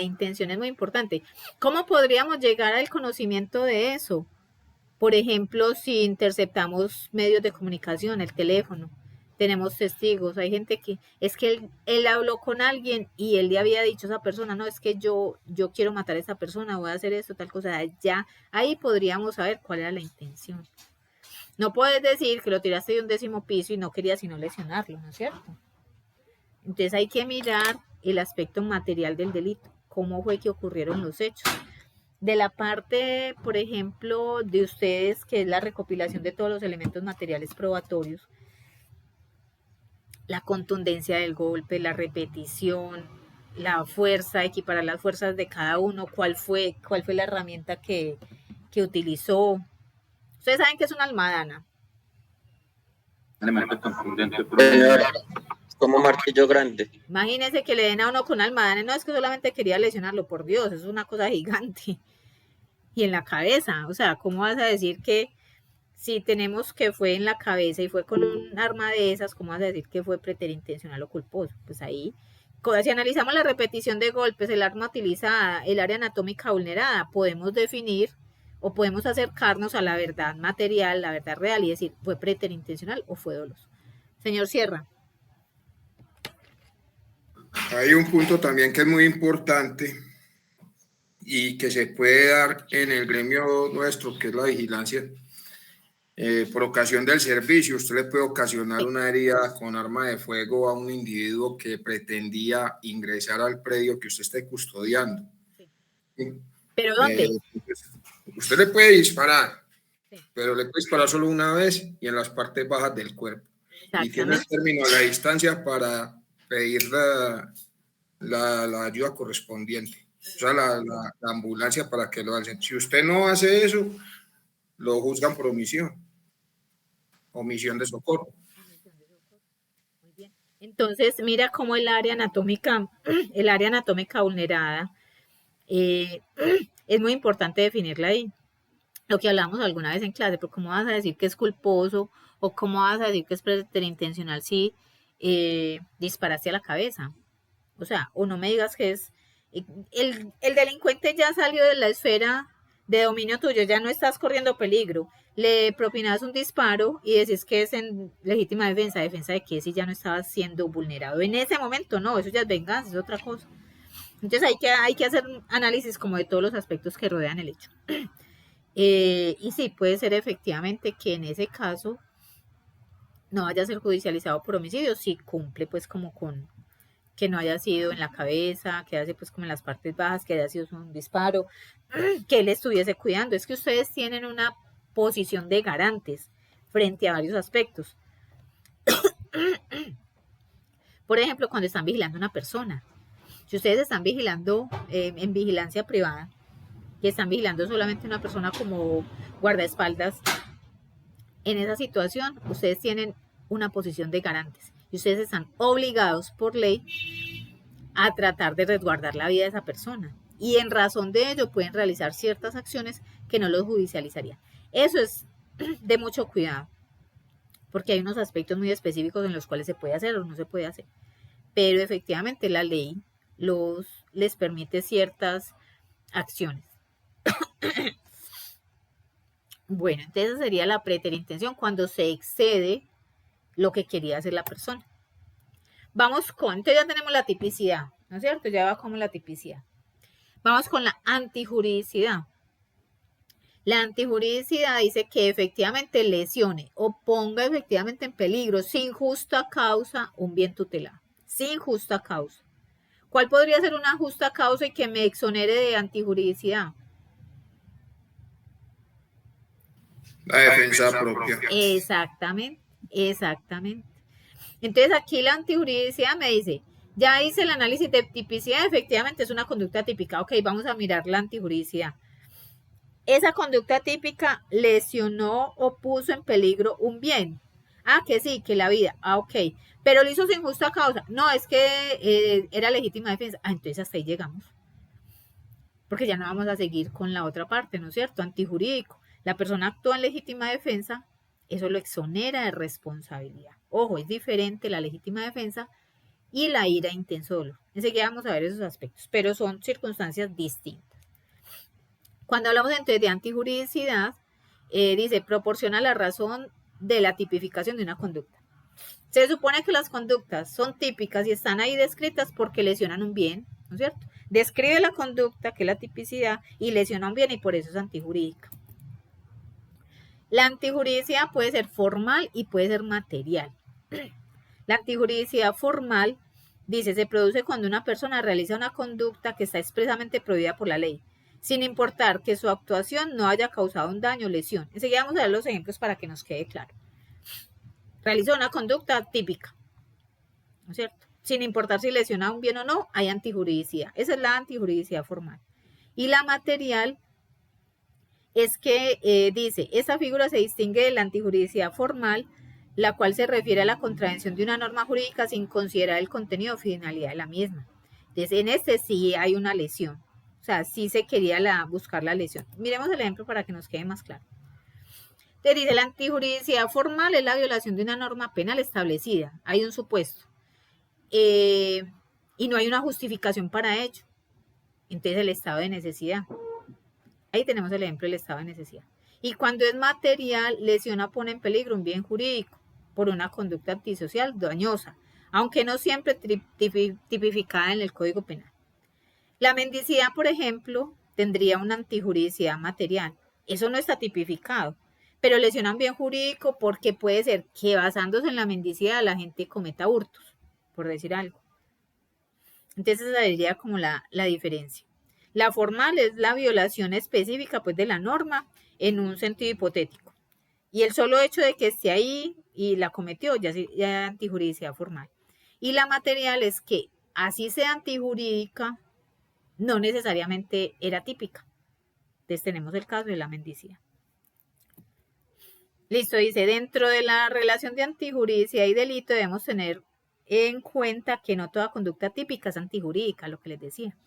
es muy importante. ¿Cómo podríamos llegar al conocimiento de eso? Por ejemplo, si interceptamos medios de comunicación, el teléfono, tenemos testigos, hay gente que, es que él habló con alguien y él le había dicho a esa persona, no, es que yo quiero matar a esa persona, voy a hacer esto, tal cosa, ya ahí podríamos saber cuál era la intención. No puedes decir que lo tiraste de un 10º piso y no querías sino lesionarlo, ¿no es cierto? Entonces hay que mirar el aspecto material del delito, cómo fue que ocurrieron los hechos. De la parte, por ejemplo, de ustedes, que es la recopilación de todos los elementos materiales probatorios, la contundencia del golpe, la repetición, la fuerza, equiparar las fuerzas de cada uno, cuál fue la herramienta que utilizó. Ustedes saben que es una almadana. Elemento contundente, Señora, como martillo grande. Imagínense que le den a uno con almadana, no es que solamente quería lesionarlo, por Dios, es una cosa gigante. Y en la cabeza, o sea, ¿cómo vas a decir que si tenemos que fue en la cabeza y fue con un arma de esas, cómo vas a decir que fue preterintencional o culposo? Pues ahí, si analizamos la repetición de golpes, el arma utilizada, el área anatómica vulnerada, podemos definir o podemos acercarnos a la verdad material, la verdad real y decir, ¿fue preterintencional o fue doloso? Señor Sierra. Hay un punto también que es muy importante y que se puede dar en el gremio nuestro, que es la vigilancia. Por ocasión del servicio, usted le puede ocasionar una herida con arma de fuego a un individuo que pretendía ingresar al predio que usted esté custodiando. Sí. ¿Pero dónde? Usted le puede disparar, sí, pero le puede disparar solo una vez y en las partes bajas del cuerpo. Y tiene el término a la distancia para pedir la ayuda correspondiente, o sea, la ambulancia para que lo hacen. Si usted no hace eso, lo juzgan por omisión de socorro. Muy bien. Entonces, mira cómo el área anatómica vulnerada, es muy importante definirla ahí. Lo que hablamos alguna vez en clase, pero ¿cómo vas a decir que es culposo o cómo vas a decir que es preterintencional si disparaste a la cabeza? O sea, o no me digas que es... El delincuente ya salió de la esfera de dominio tuyo, ya no estás corriendo peligro. Le propinas un disparo y decís que es en legítima defensa. ¿Defensa de qué? Si ya no estabas siendo vulnerado en ese momento, no, eso ya es venganza, es otra cosa. Entonces hay que hacer un análisis como de todos los aspectos que rodean el hecho. Y sí, puede ser efectivamente que en ese caso no vaya a ser judicializado por homicidio, si cumple pues como con que no haya sido en la cabeza, que haya sido pues como en las partes bajas, que haya sido un disparo, que él estuviese cuidando. Es que ustedes tienen una posición de garantes frente a varios aspectos. Por ejemplo, cuando están vigilando a una persona. Si ustedes están vigilando en vigilancia privada, que están vigilando solamente a una persona como guardaespaldas, en esa situación ustedes tienen una posición de garantes y ustedes están obligados por ley a tratar de resguardar la vida de esa persona. Y en razón de ello pueden realizar ciertas acciones que no los judicializarían. Eso es de mucho cuidado, porque hay unos aspectos muy específicos en los cuales se puede hacer o no se puede hacer. Pero efectivamente la ley les permite ciertas acciones. Bueno, entonces sería la preterintención cuando se excede lo que quería hacer la persona. Vamos con, entonces ya tenemos la tipicidad, ¿no es cierto? Ya va como la tipicidad. Vamos con la antijuridicidad. La antijuridicidad dice que efectivamente lesione o ponga efectivamente en peligro sin justa causa un bien tutelado. Sin justa causa. ¿Cuál podría ser una justa causa y que me exonere de antijuridicidad? La defensa propia. Exactamente. Entonces aquí la antijuridicidad me dice, ya hice el análisis de tipicidad, efectivamente es una conducta típica. Ok, vamos a mirar la antijuridicidad. Esa conducta típica lesionó o puso en peligro un bien. Ah, que sí, que la vida. Ah, ok. Pero lo hizo sin justa causa. No, es que era legítima defensa. Ah, entonces hasta ahí llegamos. Porque ya no vamos a seguir con la otra parte, ¿no es cierto? Antijurídico. La persona actúa en legítima defensa, eso lo exonera de responsabilidad. Ojo, es diferente la legítima defensa y la ira intenso dolor. Enseguida vamos a ver esos aspectos, pero son circunstancias distintas. Cuando hablamos entonces de antijuridicidad, dice, proporciona la razón de la tipificación de una conducta. Se supone que las conductas son típicas y están ahí descritas porque lesionan un bien, ¿no es cierto? Describe la conducta, que es la tipicidad, y lesiona un bien y por eso es antijurídica. La antijuridicidad puede ser formal y puede ser material. La antijuridicidad formal, dice, se produce cuando una persona realiza una conducta que está expresamente prohibida por la ley, sin importar que su actuación no haya causado un daño o lesión. Enseguida vamos a ver los ejemplos para que nos quede claro. Realizó una conducta típica, ¿no es cierto? sin importar si lesiona un bien o no, hay antijuridicidad. Esa es la antijuridicidad formal. Y la material es que dice, esta figura se distingue de la antijuridicidad formal, la cual se refiere a la contravención de una norma jurídica sin considerar el contenido o finalidad de la misma. Entonces, en este sí hay una lesión. O sea, sí se quería buscar la lesión. Miremos el ejemplo para que nos quede más claro. Te dice, la antijuridicidad formal es la violación de una norma penal establecida. Hay un supuesto. Y no hay una justificación para ello. Entonces, el estado de necesidad. Ahí tenemos el ejemplo del estado de necesidad. Y cuando es material, lesiona o pone en peligro un bien jurídico por una conducta antisocial dañosa, aunque no siempre tipificada en el Código Penal. La mendicidad, por ejemplo, tendría una antijuridicidad material. Eso no está tipificado, pero lesiona un bien jurídico porque puede ser que basándose en la mendicidad la gente cometa hurtos, por decir algo. Entonces esa sería como la diferencia. La formal es la violación específica pues, de la norma en un sentido hipotético. Y el solo hecho de que esté ahí y la cometió ya es antijuridicidad formal. Y la material es que así sea antijurídica, no necesariamente era típica. Entonces tenemos el caso de la mendicidad. Listo, dice, dentro de la relación de antijuridicidad y delito debemos tener en cuenta que no toda conducta típica es antijurídica, lo que les decía.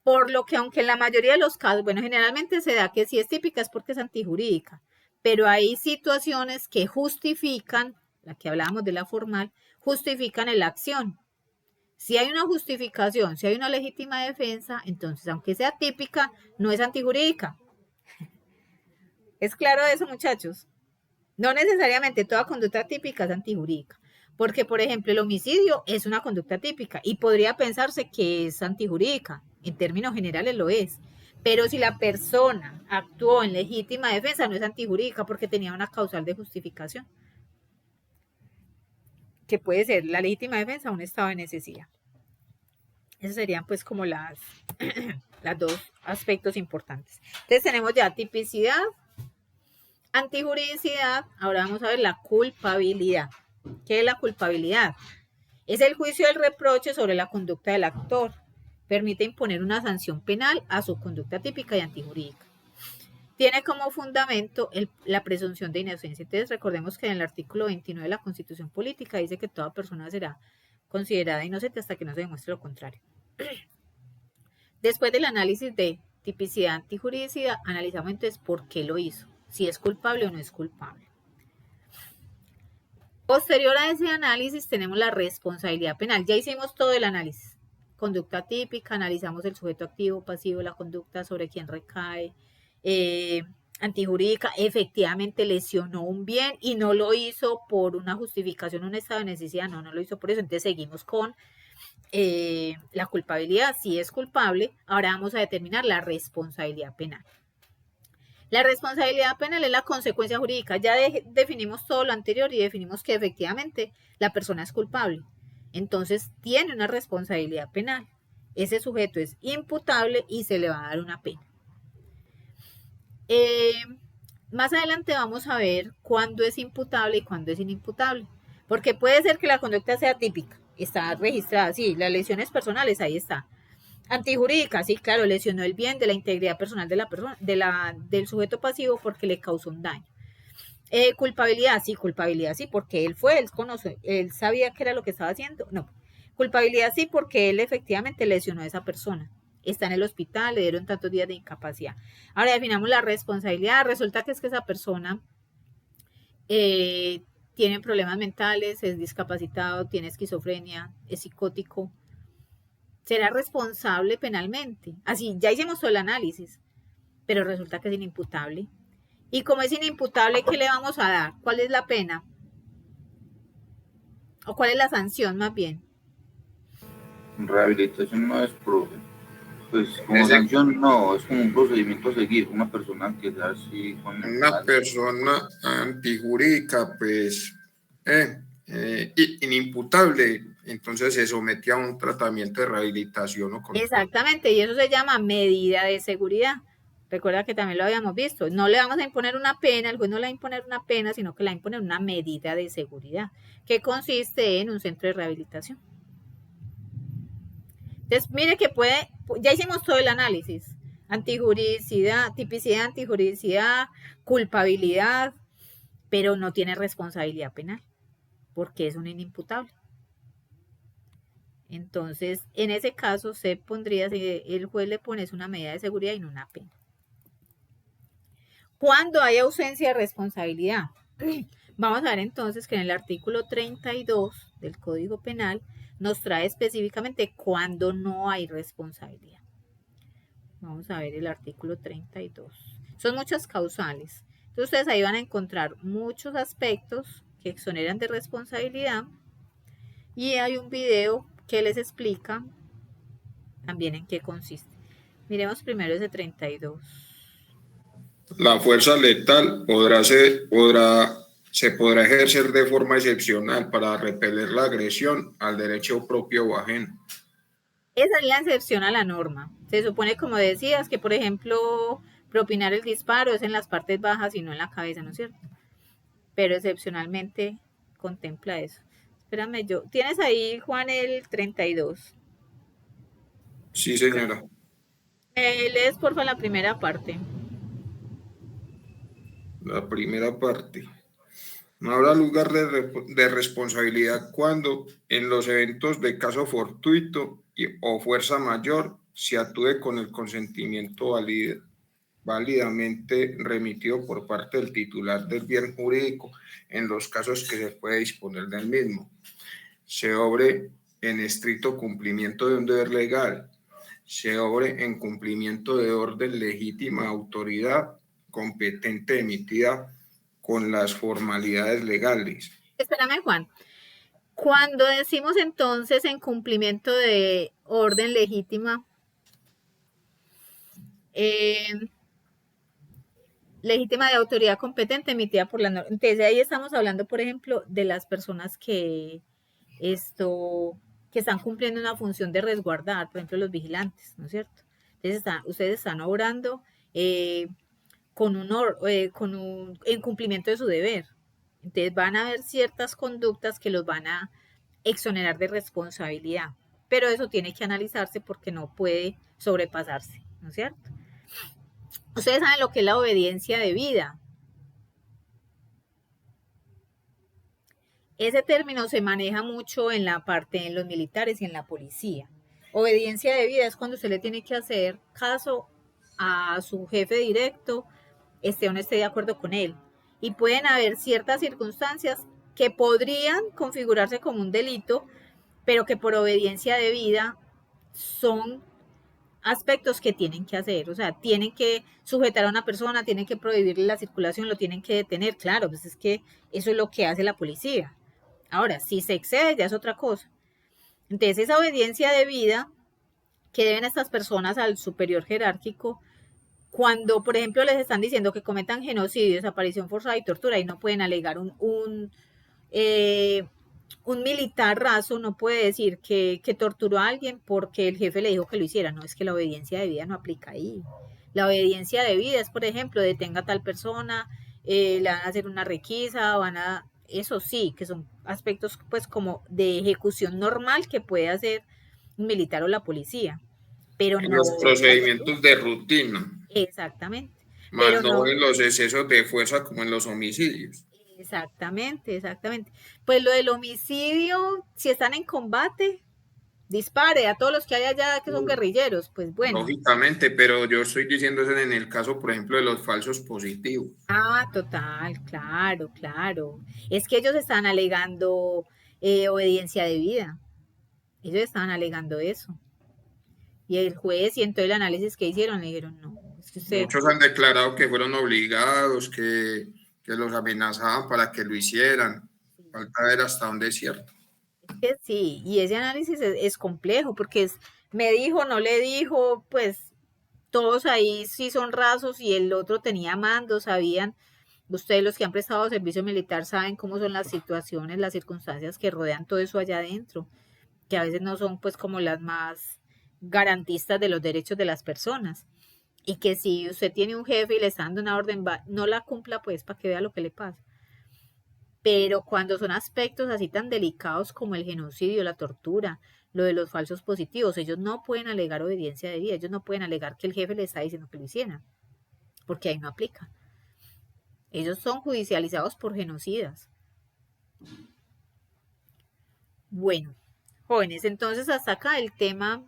Por lo que aunque en la mayoría de los casos, bueno, generalmente se da que si es típica es porque es antijurídica, pero hay situaciones que justifican, la que hablábamos de la formal, justifican la acción. Si hay una justificación, si hay una legítima defensa, entonces aunque sea típica, no es antijurídica. ¿Es claro eso, muchachos? No necesariamente toda conducta típica es antijurídica. Porque, por ejemplo, el homicidio es una conducta típica y podría pensarse que es antijurídica. En términos generales lo es. Pero si la persona actuó en legítima defensa, no es antijurídica porque tenía una causal de justificación. Que puede ser la legítima defensa o un estado de necesidad. Esos serían pues como las dos aspectos importantes. Entonces tenemos ya tipicidad, antijuridicidad. Ahora vamos a ver la culpabilidad. ¿Qué es la culpabilidad? Es el juicio del reproche sobre la conducta del actor. Permite imponer una sanción penal a su conducta típica y antijurídica. Tiene como fundamento la presunción de inocencia. Entonces recordemos que en el artículo 29 de la Constitución Política dice que toda persona será considerada inocente hasta que no se demuestre lo contrario. Después del análisis de tipicidad, antijuridicidad, analizamos entonces por qué lo hizo, si es culpable o no es culpable. Posterior a ese análisis tenemos la responsabilidad penal. Ya hicimos todo el análisis. Conducta típica, analizamos el sujeto activo, pasivo, la conducta sobre quién recae, antijurídica, efectivamente lesionó un bien y no lo hizo por una justificación, un estado de necesidad, no lo hizo por eso. Entonces seguimos con la culpabilidad. Si es culpable, ahora vamos a determinar la responsabilidad penal. La responsabilidad penal es la consecuencia jurídica. Ya definimos todo lo anterior y definimos que efectivamente la persona es culpable. Entonces tiene una responsabilidad penal. Ese sujeto es imputable y se le va a dar una pena. Más adelante vamos a ver cuándo es imputable y cuándo es inimputable. Porque puede ser que la conducta sea típica. Está registrada, sí, las lesiones personales, ahí está. Antijurídica, sí, claro, lesionó el bien de la integridad personal de la persona, del sujeto pasivo porque le causó un daño. Culpabilidad, sí, porque él conoce, él sabía qué era lo que estaba haciendo. No, culpabilidad sí, porque él efectivamente lesionó a esa persona. Está en el hospital, le dieron tantos días de incapacidad. Ahora definamos la responsabilidad. Resulta que es que esa persona tiene problemas mentales, es discapacitado, tiene esquizofrenia, es psicótico. Será responsable penalmente. Así, ya hicimos todo el análisis, pero resulta que es inimputable. Y como es inimputable, ¿qué le vamos a dar? ¿Cuál es la pena? ¿O cuál es la sanción más bien? Rehabilitación no es pues como sanción no, es como un procedimiento a seguir. Una persona que sea así con una persona antijurídica, pues inimputable, entonces se somete a un tratamiento de rehabilitación o control. Exactamente, y eso se llama medida de seguridad. Recuerda que también lo habíamos visto. No le vamos a imponer una pena, el juez no le va a imponer una pena, sino que le va a imponer una medida de seguridad, que consiste en un centro de rehabilitación. Entonces, mire que ya hicimos todo el análisis. Antijuridicidad, tipicidad, antijuridicidad, culpabilidad, pero no tiene responsabilidad penal, porque es un inimputable. Entonces, en ese caso, el juez le pone una medida de seguridad y no una pena. Cuando hay ausencia de responsabilidad, vamos a ver entonces que en el artículo 32 del Código Penal nos trae específicamente cuando no hay responsabilidad. Vamos a ver el artículo 32. Son muchas causales. Entonces ustedes ahí van a encontrar muchos aspectos que exoneran de responsabilidad y hay un video que les explica también en qué consiste. Miremos primero ese 32. La fuerza letal se podrá ejercer de forma excepcional para repeler la agresión al derecho propio o ajeno. Esa es la excepción a la norma. Se supone, como decías, que por ejemplo, propinar el disparo es en las partes bajas y no en la cabeza, ¿no es cierto? Pero excepcionalmente contempla eso. Espérame, ¿tienes ahí, Juan, el 32? Sí, señora. Lees, porfa, la primera parte. La primera parte. No habrá lugar de responsabilidad cuando en los eventos de caso fortuito o fuerza mayor se actúe con el consentimiento válidamente remitido por parte del titular del bien jurídico en los casos que se puede disponer del mismo. Se obre en estricto cumplimiento de un deber legal. Se obre en cumplimiento de orden legítima autoridad competente emitida con las formalidades legales. Espérame, Juan. Cuando decimos entonces en cumplimiento de orden legítima, legítima de autoridad competente emitida por la norma. Entonces ahí estamos hablando, por ejemplo, de las personas que están cumpliendo una función de resguardar, por ejemplo, los vigilantes, ¿no es cierto? Entonces ustedes están obrando en cumplimiento de su deber. Entonces van a haber ciertas conductas que los van a exonerar de responsabilidad, pero eso tiene que analizarse porque no puede sobrepasarse, ¿no es cierto? Ustedes saben lo que es la obediencia debida. Ese término se maneja mucho en los militares y en la policía. Obediencia debida es cuando usted le tiene que hacer caso a su jefe directo, esté o no esté de acuerdo con él. Y pueden haber ciertas circunstancias que podrían configurarse como un delito, pero que por obediencia debida son aspectos que tienen que hacer, o sea, tienen que sujetar a una persona, tienen que prohibirle la circulación, lo tienen que detener, claro, pues es que eso es lo que hace la policía. Ahora, si se excede ya es otra cosa. Entonces, esa obediencia debida que deben estas personas al superior jerárquico, cuando, por ejemplo, les están diciendo que cometan genocidio, desaparición forzada y tortura, y no pueden alegar un militar raso no puede decir que torturó a alguien porque el jefe le dijo que lo hiciera. No, es que la obediencia debida no aplica ahí. La obediencia debida es, por ejemplo, detenga a tal persona, le van a hacer una requisa, eso sí, que son aspectos pues como de ejecución normal que puede hacer un militar o la policía. Pero en no, los procedimientos de rutina. Exactamente. Más Pero no en los excesos de fuerza como en los homicidios. Exactamente. Pues lo del homicidio, si están en combate, dispare a todos los que hay allá que son guerrilleros, pues bueno. Lógicamente, pero yo estoy diciendo eso en el caso, por ejemplo, de los falsos positivos. Ah, total, claro. Es que ellos están alegando obediencia debida. Ellos estaban alegando eso. Y el juez y en todo el análisis que hicieron le dijeron, no, es que Muchos han declarado que fueron obligados, que los amenazaban para que lo hicieran. Falta ver hasta dónde es cierto. Es que sí, y ese análisis es complejo porque me dijo, no le dijo, pues todos ahí sí son rasos y el otro tenía mando, sabían, ustedes los que han prestado servicio militar saben cómo son las situaciones, las circunstancias que rodean todo eso allá adentro, que a veces no son pues como las más garantistas de los derechos de las personas. Y que si usted tiene un jefe y le está dando una orden, no la cumpla pues para que vea lo que le pasa. Pero cuando son aspectos así tan delicados como el genocidio, la tortura, lo de los falsos positivos. Ellos no pueden alegar obediencia debida, ellos no pueden alegar que el jefe les está diciendo que lo hicieran, porque ahí no aplica. Ellos son judicializados por genocidas. Bueno, jóvenes, entonces hasta acá el tema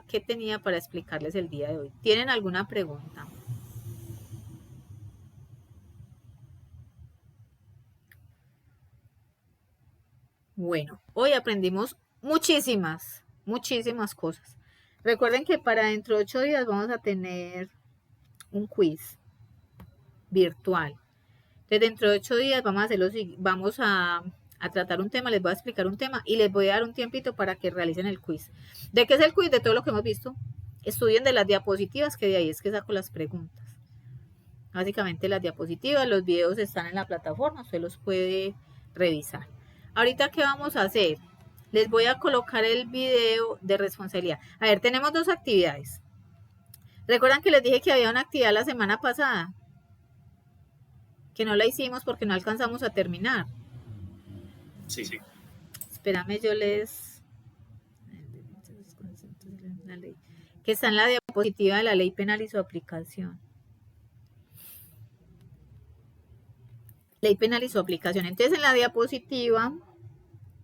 que tenía para explicarles el día de hoy. ¿Tienen alguna pregunta? Bueno, hoy aprendimos muchísimas cosas. Recuerden que para dentro de 8 días vamos a tener un quiz virtual. Entonces, dentro de 8 días vamos a tratar un tema, les voy a explicar un tema y les voy a dar un tiempito para que realicen el quiz. ¿De qué es el quiz? De todo lo que hemos visto. Estudien de las diapositivas, que de ahí es que saco las preguntas. Básicamente las diapositivas, los videos están en la plataforma, usted los puede revisar. Ahorita, ¿qué vamos a hacer? Les voy a colocar el video de responsabilidad. A ver, tenemos 2 actividades. ¿Recuerdan que les dije que había una actividad la semana pasada? Que no la hicimos porque no alcanzamos a terminar. Sí. Espérame, yo les... Que está en la diapositiva de la ley penal y su aplicación. Ley penal y su aplicación. Entonces, en la diapositiva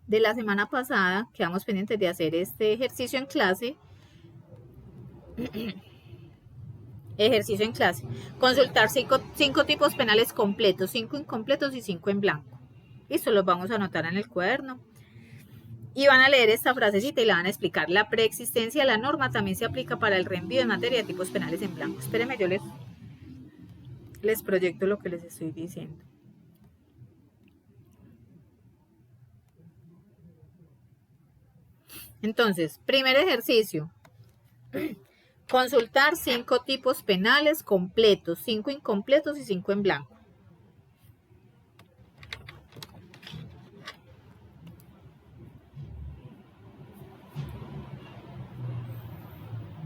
de la semana pasada, quedamos pendientes de hacer este ejercicio en clase. Ejercicio en clase. Consultar 5 tipos penales completos, 5 incompletos y 5 en blanco. Listo, los vamos a anotar en el cuaderno. Y van a leer esta frasecita y la van a explicar. La preexistencia de la norma también se aplica para el reenvío en materia de tipos penales en blanco. Espérenme, yo les proyecto lo que les estoy diciendo. Entonces, primer ejercicio. Consultar 5 tipos penales completos, 5 incompletos y 5 en blanco.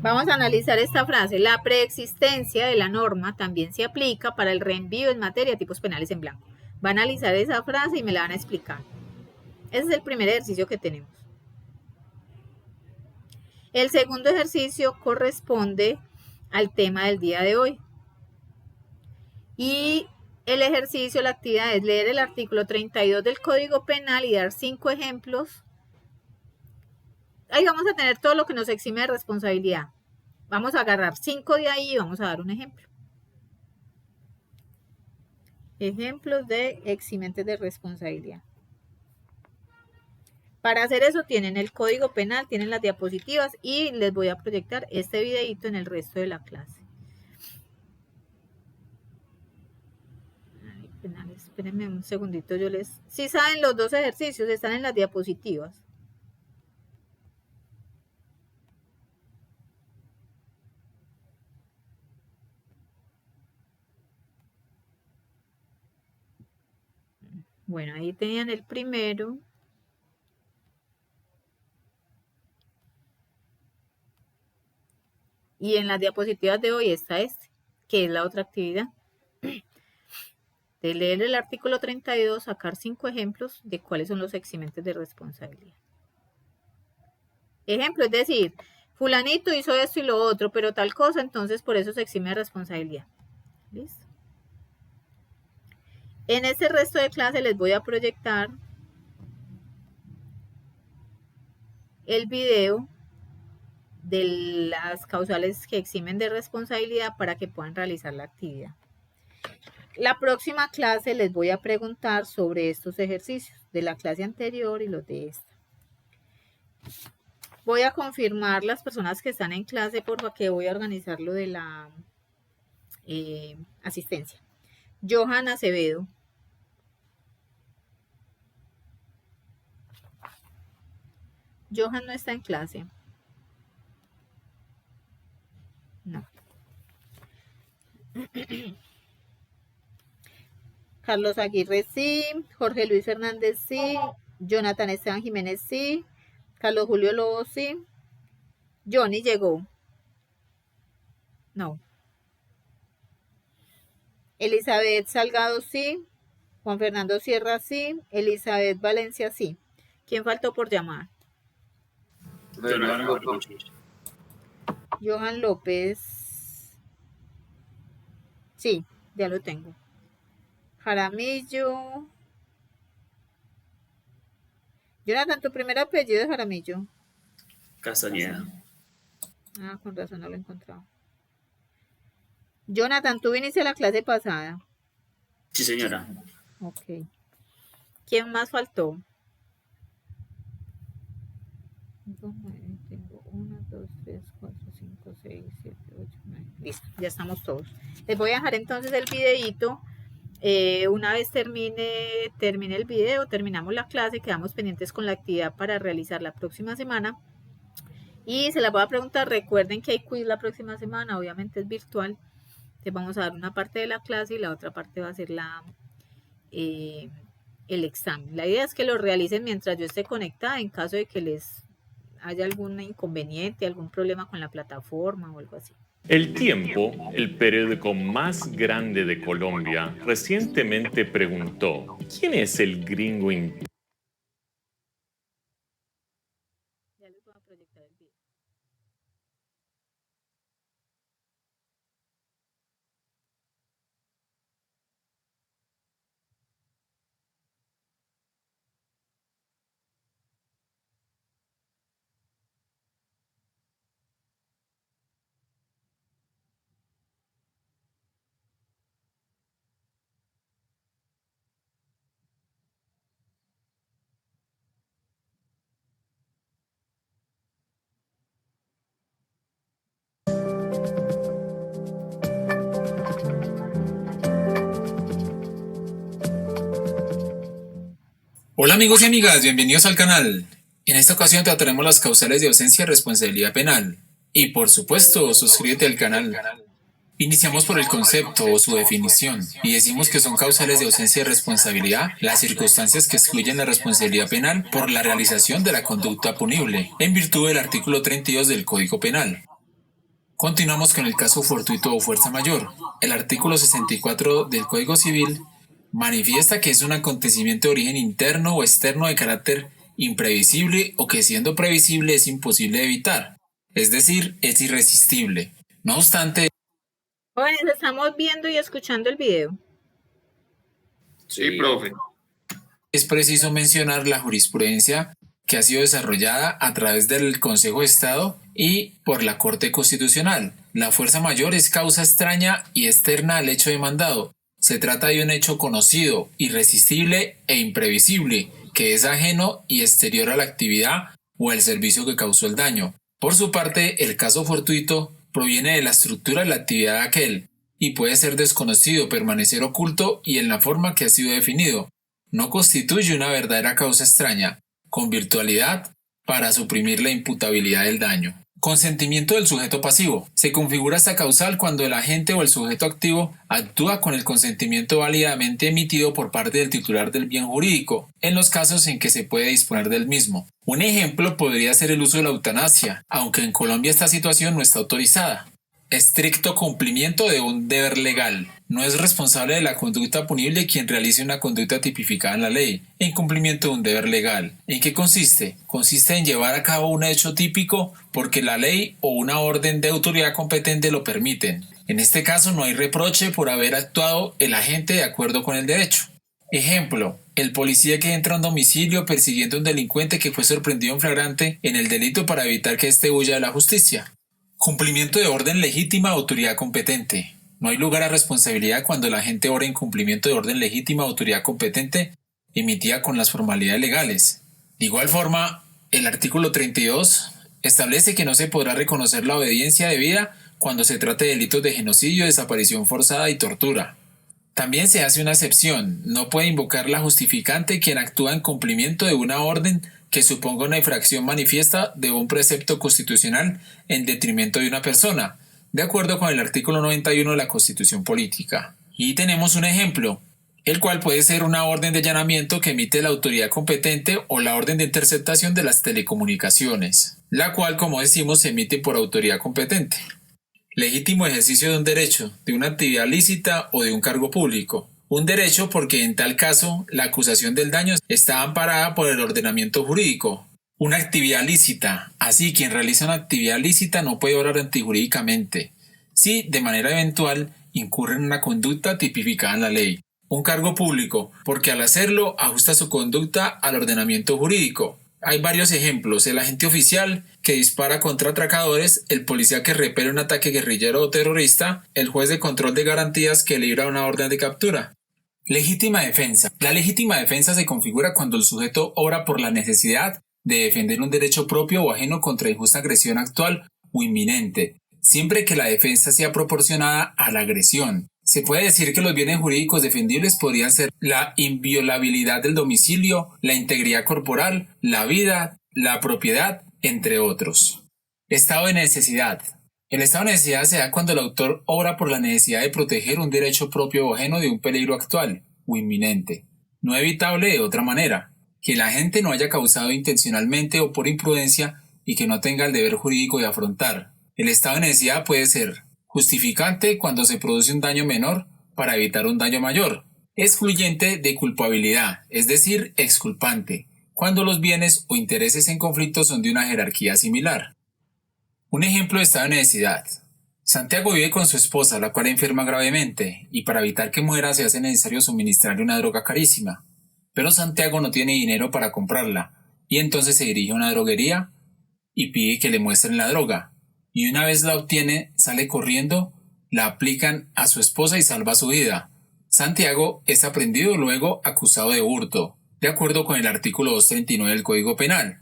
Vamos a analizar esta frase. La preexistencia de la norma también se aplica para el reenvío en materia de tipos penales en blanco. Va a analizar esa frase y me la van a explicar. Ese es el primer ejercicio que tenemos. El segundo ejercicio corresponde al tema del día de hoy. Y el ejercicio, la actividad es leer el artículo 32 del Código Penal y dar 5 ejemplos. Ahí vamos a tener todo lo que nos exime de responsabilidad. Vamos a agarrar 5 de ahí y vamos a dar un ejemplo. Ejemplos de eximentes de responsabilidad. Para hacer eso tienen el Código Penal, tienen las diapositivas y les voy a proyectar este videito en el resto de la clase. Ay, penales, espérenme un segundito, Si saben los 2 ejercicios, están en las diapositivas. Bueno, ahí tenían el primero. Y en las diapositivas de hoy está que es la otra actividad. De leer el artículo 32, sacar 5 ejemplos de cuáles son los eximentes de responsabilidad. Ejemplo, es decir, fulanito hizo esto y lo otro, pero tal cosa, entonces por eso se exime de responsabilidad. ¿Listo? En este resto de clase les voy a proyectar el video de las causales que eximen de responsabilidad para que puedan realizar la actividad. La próxima clase les voy a preguntar sobre estos ejercicios de la clase anterior y los de esta. Voy a confirmar las personas que están en clase porque voy a organizar lo de la asistencia. Johan Acevedo. Johan no está en clase. No. Carlos Aguirre sí, Jorge Luis Fernández sí, Jonathan Esteban Jiménez sí, Carlos Julio Lobo sí, Johnny llegó. No. Elizabeth Salgado sí, Juan Fernando Sierra sí, Elizabeth Valencia sí. ¿Quién faltó por llamar? Johan López. Sí, ya lo tengo. Jaramillo. Jonathan, tu primer apellido es Jaramillo. Castañeda. Ah, con razón no lo he encontrado. Jonathan, tú viniste a la clase pasada. Sí, señora. Ok. ¿Quién más faltó? Tengo 1, 2, 3, 4, 5, 6, 7, 8, 9. Listo, ya estamos todos. Les voy a dejar entonces el videíto. Una vez termine el video, terminamos la clase, quedamos pendientes con la actividad para realizar la próxima semana. Y se la voy a preguntar, recuerden que hay quiz la próxima semana, obviamente es virtual. Entonces vamos a dar una parte de la clase y la otra parte va a ser el examen. La idea es que lo realicen mientras yo esté conectada, en caso de que les haya algún inconveniente, algún problema con la plataforma o algo así. El Tiempo, el periódico más grande de Colombia, recientemente preguntó: ¿quién es el gringo invisible? Ya les voy a proyectar el video. Hola amigos y amigas, bienvenidos al canal. En esta ocasión trataremos las causales de ausencia y responsabilidad penal. Y por supuesto, suscríbete al canal. Iniciamos por el concepto o su definición, y decimos que son causales de ausencia y responsabilidad las circunstancias que excluyen la responsabilidad penal por la realización de la conducta punible, en virtud del artículo 32 del Código Penal. Continuamos con el caso fortuito o fuerza mayor. El artículo 64 del Código Civil manifiesta que es un acontecimiento de origen interno o externo de carácter imprevisible o que siendo previsible es imposible de evitar, es decir, es irresistible. No obstante, Jóvenes, estamos viendo y escuchando el video. Sí, profe. es preciso mencionar la jurisprudencia que ha sido desarrollada a través del Consejo de Estado y por la Corte Constitucional. La fuerza mayor es causa extraña y externa al hecho demandado. Se trata de un hecho conocido, irresistible e imprevisible, que es ajeno y exterior a la actividad o el servicio que causó el daño. Por su parte, el caso fortuito proviene de la estructura de la actividad de aquel y puede ser desconocido, permanecer oculto y en la forma que ha sido definido. No constituye una verdadera causa extraña, con virtualidad, para suprimir la imputabilidad del daño. Consentimiento del sujeto pasivo. Se configura esta causal cuando el agente o el sujeto activo actúa con el consentimiento válidamente emitido por parte del titular del bien jurídico, en los casos en que se puede disponer del mismo. Un ejemplo podría ser el uso de la eutanasia, aunque en Colombia esta situación no está autorizada. Estricto cumplimiento de un deber legal. No es responsable de la conducta punible quien realice una conducta tipificada en la ley, en cumplimiento de un deber legal. ¿En qué consiste? Consiste en llevar a cabo un hecho típico porque la ley o una orden de autoridad competente lo permiten. En este caso no hay reproche por haber actuado el agente de acuerdo con el derecho. Ejemplo, el policía que entra a un domicilio persiguiendo a un delincuente que fue sorprendido en flagrante en el delito para evitar que éste huya de la justicia. Cumplimiento de orden legítima de autoridad competente. No hay lugar a responsabilidad cuando el agente obra en cumplimiento de orden legítima de autoridad competente emitida con las formalidades legales. De igual forma, el artículo 32 establece que no se podrá reconocer la obediencia debida cuando se trate de delitos de genocidio, desaparición forzada y tortura. También se hace una excepción. No puede invocar la justificante quien actúa en cumplimiento de una orden que suponga una infracción manifiesta de un precepto constitucional en detrimento de una persona, de acuerdo con el artículo 91 de la Constitución Política. Y tenemos un ejemplo, el cual puede ser una orden de allanamiento que emite la autoridad competente o la orden de interceptación de las telecomunicaciones, la cual, como decimos, se emite por autoridad competente. Legítimo ejercicio de un derecho, de una actividad lícita o de un cargo público. Un derecho porque en tal caso la acusación del daño está amparada por el ordenamiento jurídico. Una actividad lícita. Así, quien realiza una actividad lícita no puede obrar antijurídicamente. Si, de manera eventual, incurre en una conducta tipificada en la ley. Un cargo público, porque al hacerlo ajusta su conducta al ordenamiento jurídico. Hay varios ejemplos: el agente oficial que dispara contra atracadores, el policía que repele un ataque guerrillero o terrorista, el juez de control de garantías que libra una orden de captura. Legítima defensa. La legítima defensa se configura cuando el sujeto obra por la necesidad de defender un derecho propio o ajeno contra injusta agresión actual o inminente, siempre que la defensa sea proporcionada a la agresión. Se puede decir que los bienes jurídicos defendibles podrían ser la inviolabilidad del domicilio, la integridad corporal, la vida, la propiedad, entre otros. Estado de necesidad. El estado de necesidad se da cuando el autor obra por la necesidad de proteger un derecho propio o ajeno de un peligro actual o inminente, no evitable de otra manera, que el agente no haya causado intencionalmente o por imprudencia y que no tenga el deber jurídico de afrontar. El estado de necesidad puede ser justificante cuando se produce un daño menor para evitar un daño mayor. Excluyente de culpabilidad, es decir, exculpante, cuando los bienes o intereses en conflicto son de una jerarquía similar. Un ejemplo de estado de necesidad. Santiago vive con su esposa, la cual enferma gravemente, y para evitar que muera se hace necesario suministrarle una droga carísima. Pero Santiago no tiene dinero para comprarla, y entonces se dirige a una droguería y pide que le muestren la droga. Y una vez la obtiene, sale corriendo, la aplican a su esposa y salva su vida. Santiago es aprehendido luego acusado de hurto, de acuerdo con el artículo 239 del Código Penal,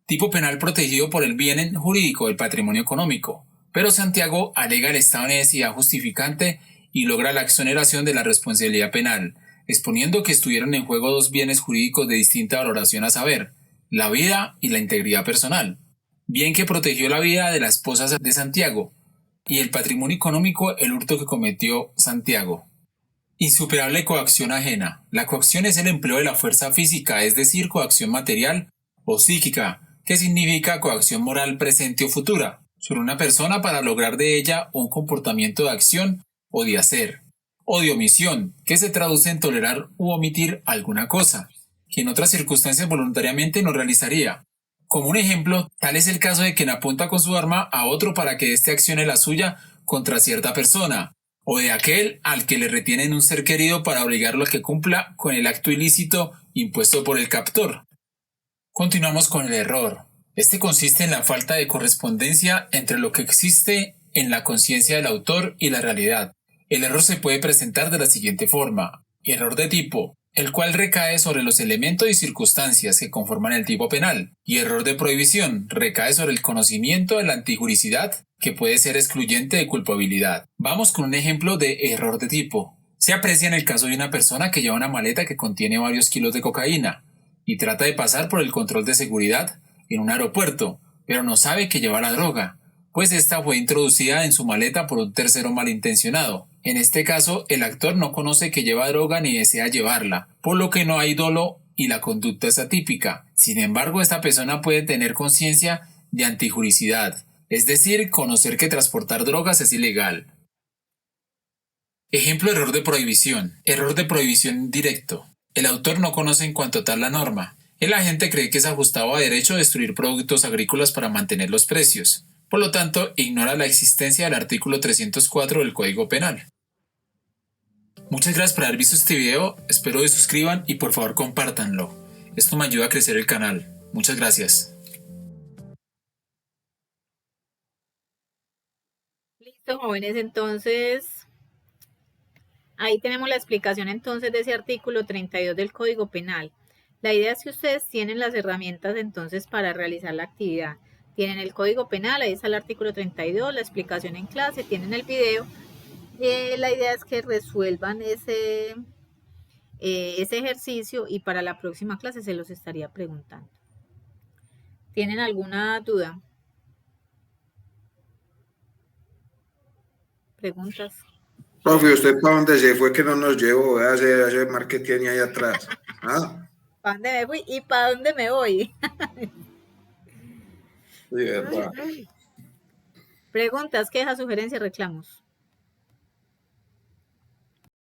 tipo penal protegido por el bien jurídico del patrimonio económico. Pero Santiago alega el estado de necesidad justificante y logra la exoneración de la responsabilidad penal, exponiendo que estuvieron en juego dos bienes jurídicos de distinta valoración, a saber, la vida y la integridad personal. Bien que protegió la vida de la esposa de Santiago y el patrimonio económico el hurto que cometió Santiago. Insuperable coacción ajena. La coacción es el empleo de la fuerza física, es decir, coacción material o psíquica, que significa coacción moral presente o futura, sobre una persona para lograr de ella un comportamiento de acción o de hacer, o de omisión, que se traduce en tolerar u omitir alguna cosa, que en otras circunstancias voluntariamente no realizaría. Como un ejemplo, tal es el caso de quien apunta con su arma a otro para que éste accione la suya contra cierta persona, o de aquel al que le retienen un ser querido para obligarlo a que cumpla con el acto ilícito impuesto por el captor. Continuamos con el error. Este consiste en la falta de correspondencia entre lo que existe en la conciencia del autor y la realidad. El error se puede presentar de la siguiente forma: error de tipo, el cual recae sobre los elementos y circunstancias que conforman el tipo penal, y error de prohibición, recae sobre el conocimiento de la antijuricidad, que puede ser excluyente de culpabilidad. Vamos con un ejemplo de error de tipo. Se aprecia en el caso de una persona que lleva una maleta que contiene varios kilos de cocaína, y trata de pasar por el control de seguridad en un aeropuerto, pero no sabe que lleva la droga, pues esta fue introducida en su maleta por un tercero malintencionado. En este caso, el actor no conoce que lleva droga ni desea llevarla, por lo que no hay dolo y la conducta es atípica. Sin embargo, esta persona puede tener conciencia de antijuricidad, es decir, conocer que transportar drogas es ilegal. Ejemplo: error de prohibición. Error de prohibición directo. El autor no conoce en cuanto a tal la norma. El agente cree que es ajustado a derecho destruir productos agrícolas para mantener los precios. Por lo tanto, ignora la existencia del artículo 304 del Código Penal. Muchas gracias por haber visto este video, espero que se suscriban y por favor compártanlo. Esto me ayuda a crecer el canal. Muchas gracias. Listo, jóvenes, entonces ahí tenemos la explicación entonces de ese artículo 32 del Código Penal. La idea es que ustedes tienen las herramientas entonces para realizar la actividad. Tienen el Código Penal, ahí está el artículo 32, la explicación en clase, tienen el video. La idea es que resuelvan ese ejercicio y para la próxima clase se los estaría preguntando. ¿Tienen alguna duda? ¿Preguntas? Profe, ¿usted para dónde se fue que no nos llevó? Vea ese mar que tiene ahí atrás. ¿Ah? ¿Para dónde me fui y para dónde me voy? Sí, verdad. Preguntas, quejas, sugerencias, reclamos.